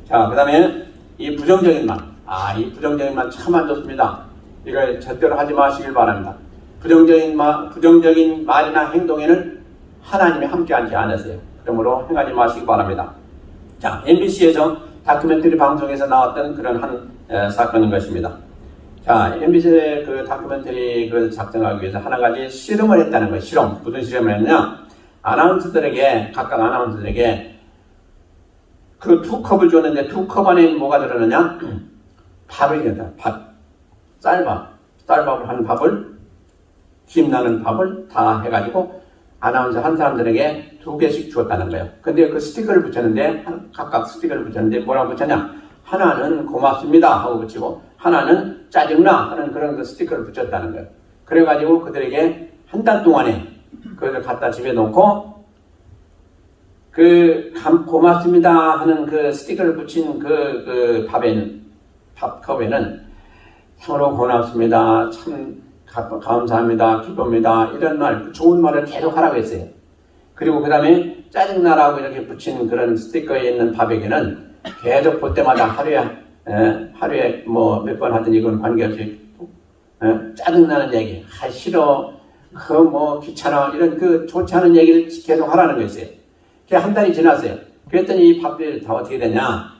[SPEAKER 1] 자, 그 다음에 이 부정적인 말. 이 부정적인 말 참 안 좋습니다. 이거 절대로 하지 마시길 바랍니다. 부정적인 말이나 행동에는 하나님이 함께하지 않으세요. 그러므로 행하지 마시기 바랍니다. 자, MBC에서 다큐멘터리 방송에서 나왔던 그런 한 사건인 것입니다. 자, MBC의 그 다큐멘터리 를 작성하기 위해서 하나 가지 실험을 했다는 거예요. 실험. 무슨 실험을 했냐? 각각 아나운서들에게 그 2컵을 줬는데 2컵 안에 뭐가 들어가냐? 밥을 이겼다. 밥. 쌀밥을 한 밥을, 김나는 밥을 다 해가지고 아나운서 한 사람들에게 2개씩 주었다는 거예요. 근데 그 스티커를 붙였는데, 각각 스티커를 붙였는데 뭐라고 붙였냐? 하나는 고맙습니다 하고 붙이고, 하나는 짜증나 하는 그런 그 스티커를 붙였다는 거예요. 그래가지고 그들에게 한 달 동안에 그걸 갖다 집에 놓고, 고맙습니다 하는 그 스티커를 붙인 밥컵에는 참으로 고맙습니다, 참 감사합니다, 기쁩니다, 이런 말, 좋은 말을 계속 하라고 했어요. 그리고 그 다음에 짜증나라고 이렇게 붙인 그런 스티커에 있는 밥에게는 계속 볼 때마다 하루에 뭐 몇 번 하든 이건 관계없이 짜증나는 얘기, 싫어, 뭐 귀찮아, 이런 좋지 않은 얘기를 계속 하라는 거였어요. 한 달이 지났어요. 그랬더니 이 밥이 다 어떻게 되냐?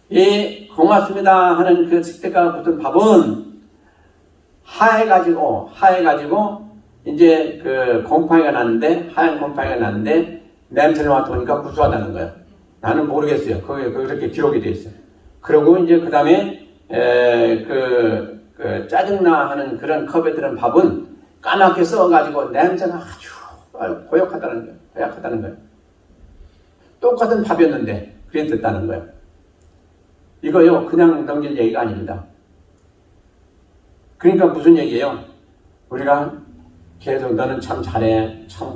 [SPEAKER 1] 이 고맙습니다 하는 그 스티커가 붙은 밥은 하얘가지고 이제 곰팡이가 났는데, 하얀 곰팡이가 났는데 냄새를 맡아보니까 구수하다는 거예요. 나는 모르겠어요. 거기에 그렇게 기록이 돼 있어요. 그리고 이제 그 다음에 짜증나 하는 그런 컵에 들은 밥은 까맣게 썩어가지고 냄새가 아주 고약하다는 거예요. 똑같은 밥이었는데 그랬다는 거예요. 이거요, 그냥 넘길 얘기가 아닙니다. 그러니까 무슨 얘기예요? 우리가 계속 너는 참 잘해, 참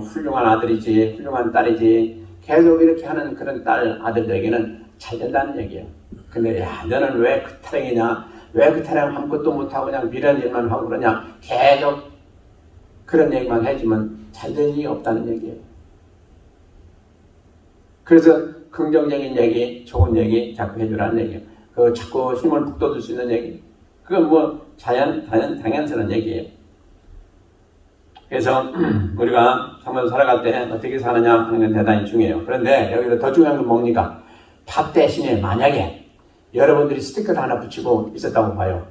[SPEAKER 1] 훌륭한 아들이지, 훌륭한 딸이지, 계속 이렇게 하는 그런 아들들에게는 잘 된다는 얘기예요. 근데 야, 너는 왜 그 타령이냐? 왜 그 타령 아무것도 못하고 그냥 미련 일만 하고 그러냐? 계속 그런 얘기만 해주면 잘 될 일이 없다는 얘기예요. 그래서 긍정적인 얘기, 좋은 얘기 자꾸 해주라는 얘기예요. 자꾸 힘을 북돋을 수 있는 얘기. 그건 뭐 당연스러운 얘기예요. 그래서 우리가 정말 살아갈 때 어떻게 사느냐 하는 건 대단히 중요해요. 그런데 여기서 더 중요한 건 뭡니까? 밥 대신에 만약에 여러분들이 스티커를 하나 붙이고 있었다고 봐요.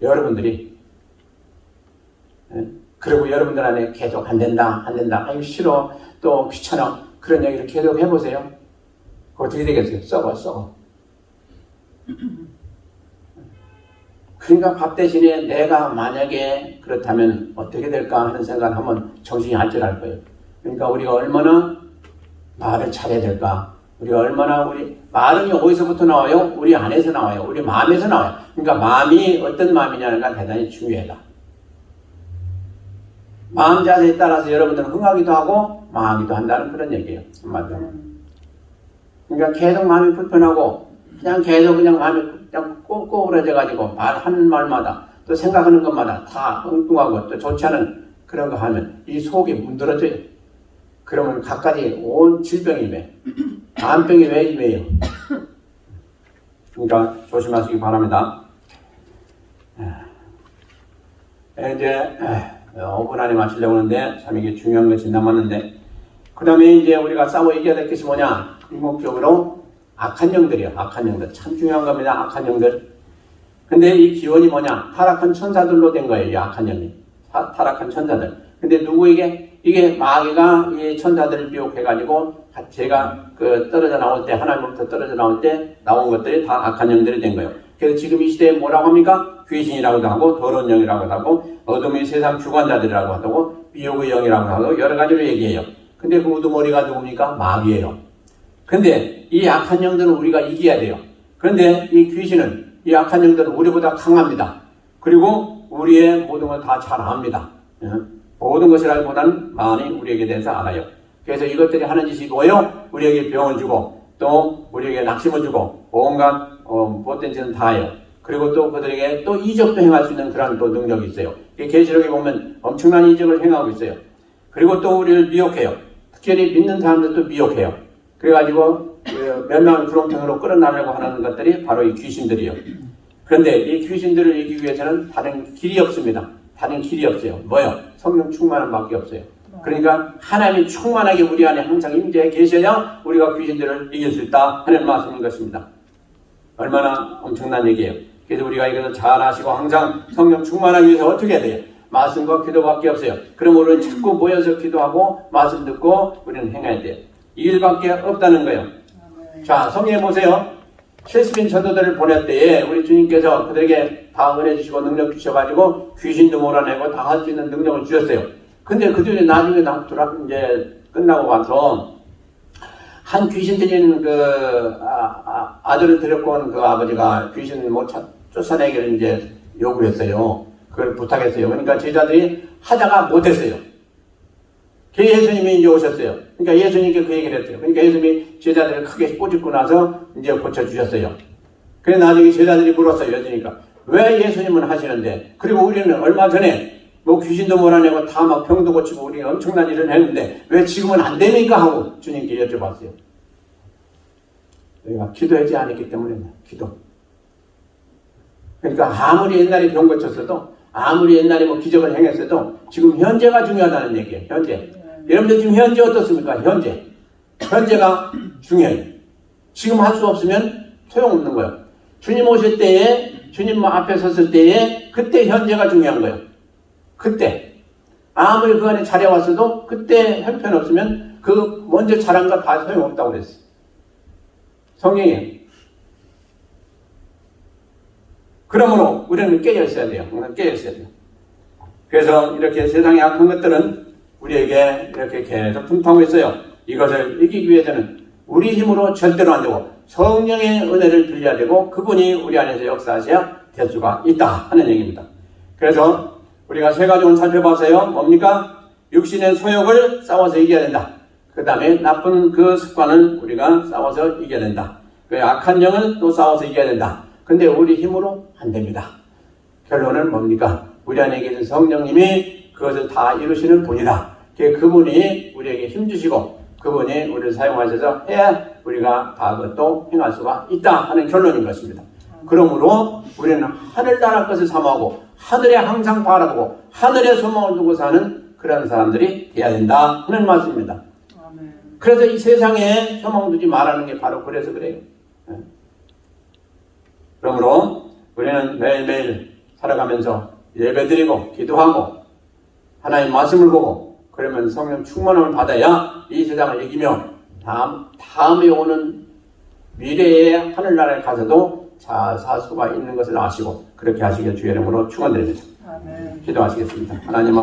[SPEAKER 1] 여러분들이. 그리고 여러분들 안에 계속 안 된다, 아유 싫어, 또 귀찮아, 그런 얘기를 계속 해보세요. 어떻게 되겠어요? 썩어. 그러니까 밥 대신에 내가 만약에 그렇다면 어떻게 될까 하는 생각을 하면 정신이 알뜰할 거예요. 그러니까 우리가 얼마나 말을 잘해야 될까? 우리가 얼마나 말은 어디서부터 나와요? 우리 안에서 나와요. 우리 마음에서 나와요. 그러니까 마음이 어떤 마음이냐는 건 대단히 중요하다. 마음 자세에 따라서 여러분들은 흥하기도 하고 망하기도 한다는 그런 얘기예요. 한마디로. 그러니까 계속 마음이 불편하고 그냥 마음이 꼬부러져가지고 말하는 말마다 또 생각하는 것마다 다 엉뚱하고 또 좋지 않은 그런 거 하면 이 속이 문드러져요. 그러면 갖가지 온 질병이 매. 암병이 왜 임해요? 그러니까 조심하시기 바랍니다. 이제 5분 안에 마치려고 하는데 참 이게 중요한 것이 남았는데, 그 다음에 이제 우리가 싸워 이겨야 될 것이 뭐냐? 궁극적으로 악한 영들이요. 악한 영들. 참 중요한 겁니다. 악한 영들. 근데 이 기원이 뭐냐? 타락한 천사들로 된 거예요. 이 악한 영이. 타락한 천사들. 근데 누구에게? 이게 마귀가 이 천사들을 미혹해가지고 제가 떨어져 나올 때, 하나님으로부터 떨어져 나올 때 나온 것들이 다 악한 영들이 된 거예요. 그래서 지금 이 시대에 뭐라고 합니까? 귀신이라고도 하고, 더러운 영이라고도 하고, 어둠의 세상 주관자들이라고 하고, 미혹의 영이라고 하고, 여러 가지로 얘기해요. 근데 그 우두머리가 누굽니까? 마귀예요. 근데 이 악한 영들은 우리가 이겨야 돼요. 그런데 이 귀신은, 이 악한 영들은 우리보다 강합니다. 그리고 우리의 모든 걸 다 잘 압니다. 모든 것이라기보다는 많이 우리에게 대해서 알아요. 그래서 이것들이 하는 짓이 뭐예요? 우리에게 병을 주고, 또 우리에게 낙심을 주고, 온갖 못된 짓은 다 해요. 그리고 또 그들에게 또 이적도 행할 수 있는 그런 또 능력이 있어요. 계시록에 보면 엄청난 이적을 행하고 있어요. 그리고 또 우리를 미혹해요. 특별히 믿는 사람들도 미혹해요. 그래가지고 멸망의 구렁텅이로 끌어나려고 하는 것들이 바로 이 귀신들이에요. 그런데 이 귀신들을 이기기 위해서는 다른 길이 없습니다. 다른 길이 없어요. 뭐요? 성령 충만한 밖에 없어요. 그러니까 하나님이 충만하게 우리 안에 항상 임재해 계셔야 우리가 귀신들을 이길 수 있다 하는 말씀인 것입니다. 얼마나 엄청난 얘기예요. 그래서 우리가 이것을 잘 아시고 항상 성령 충만하기 위해서 어떻게 해야 돼요? 말씀과 기도밖에 없어요. 그럼 우리는 자꾸 모여서 기도하고 말씀 듣고 우리는 행해야 돼요. 이 일밖에 없다는 거예요. 자, 성경에 보세요. 70인 전도들을 보낼 때에 우리 주님께서 그들에게 다 은혜 주시고 능력 주셔가지고 귀신도 몰아내고 다 할 수 있는 능력을 주셨어요. 근데 그들이 나중에 이제 끝나고 와서 한 귀신 들린 아들을 데리고 온 그 아버지가 귀신을 못 쫓아내기를 이제 요구했어요. 그걸 부탁했어요. 그러니까 제자들이 하다가 못했어요. 그 예수님이 이제 오셨어요. 그러니까 예수님께 그 얘기를 했어요. 그러니까 예수님이 제자들을 크게 꼬집고 나서 이제 고쳐주셨어요. 그래 나중에 제자들이 물었어요. 예수님과 왜 예수님은 하시는데, 그리고 우리는 얼마 전에 뭐 귀신도 몰아내고 다 막 병도 고치고 우리 엄청난 일을 했는데 왜 지금은 안 됩니까? 하고 주님께 여쭤봤어요. 우리가 기도하지 않았기 때문에 기도. 그러니까 아무리 옛날에 병 고쳤어도, 아무리 옛날에 뭐 기적을 행했어도 지금 현재가 중요하다는 얘기예요. 현재. 여러분들 지금 현재 어떻습니까? 현재가 중요해요. 지금 할 수 없으면 소용없는 거예요. 주님 오실 때에, 주님 앞에 섰을 때에 그때 현재가 중요한 거예요. 그때. 아무리 그 안에 잘해왔어도 그때 형편없으면 그 먼저 잘한 거 다 소용없다고 그랬어요. 성경이에요. 그러므로 우리는 깨어있어야 돼요. 깨어있어야 돼요. 그래서 이렇게 세상의 악한 것들은 우리에게 이렇게 계속 분통하고 있어요. 이것을 이기기 위해서는 우리 힘으로 절대로 안 되고 성령의 은혜를 빌려야 되고 그분이 우리 안에서 역사하셔야 될 수가 있다 하는 얘기입니다. 그래서 우리가 세 가지 오늘 살펴봤어요. 뭡니까? 육신의 소욕을 싸워서 이겨야 된다. 그 다음에 나쁜 그 습관을 우리가 싸워서 이겨야 된다. 그 악한 영을 또 싸워서 이겨야 된다. 근데 우리 힘으로 안 됩니다. 결론은 뭡니까? 우리 안에 계신 성령님이 그것을 다 이루시는 분이다. 그분이 우리에게 힘주시고 그분이 우리를 사용하셔서 해야 우리가 다 그것도 행할 수가 있다 하는 결론인 것입니다. 그러므로 우리는 하늘나라 것을 사모하고 하늘에 항상 바라보고 하늘에 소망을 두고 사는 그런 사람들이 되어야 된다 하는 말씀입니다. 그래서 이 세상에 소망 두지 말라는 게 바로 그래서 그래요. 그러므로 우리는 매일매일 살아가면서 예배드리고 기도하고 하나님 말씀을 보고 그러면 성령 충만함을 받아야 이 세상을 이기며 다음에 오는 미래의 하늘나라에 가서도 잘 살 수가 있는 것을 아시고 그렇게 하시길 주의 이름으로 축원드립니다. 기도하시겠습니다. 하나님